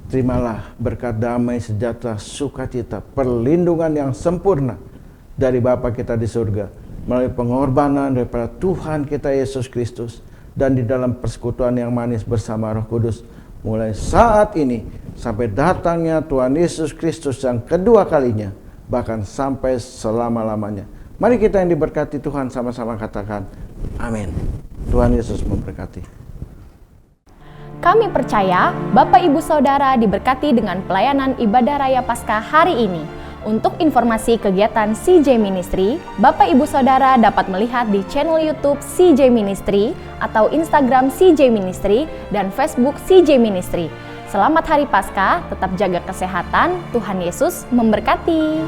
Terimalah berkat damai, sejahtera, sukacita, perlindungan yang sempurna dari Bapa kita di surga, melalui pengorbanan daripada Tuhan kita Yesus Kristus, dan di dalam persekutuan yang manis bersama Roh Kudus, mulai saat ini sampai datangnya Tuhan Yesus Kristus yang kedua kalinya, bahkan sampai selama-lamanya. Mari kita yang diberkati Tuhan sama-sama katakan amin. Tuhan Yesus memberkati. Kami percaya Bapak Ibu Saudara diberkati dengan pelayanan ibadah Raya Paskah hari ini. Untuk informasi kegiatan CJ Ministry, Bapak Ibu Saudara dapat melihat di channel YouTube CJ Ministry atau Instagram CJ Ministry dan Facebook CJ Ministry. Selamat Hari Paskah, tetap jaga kesehatan, Tuhan Yesus memberkati.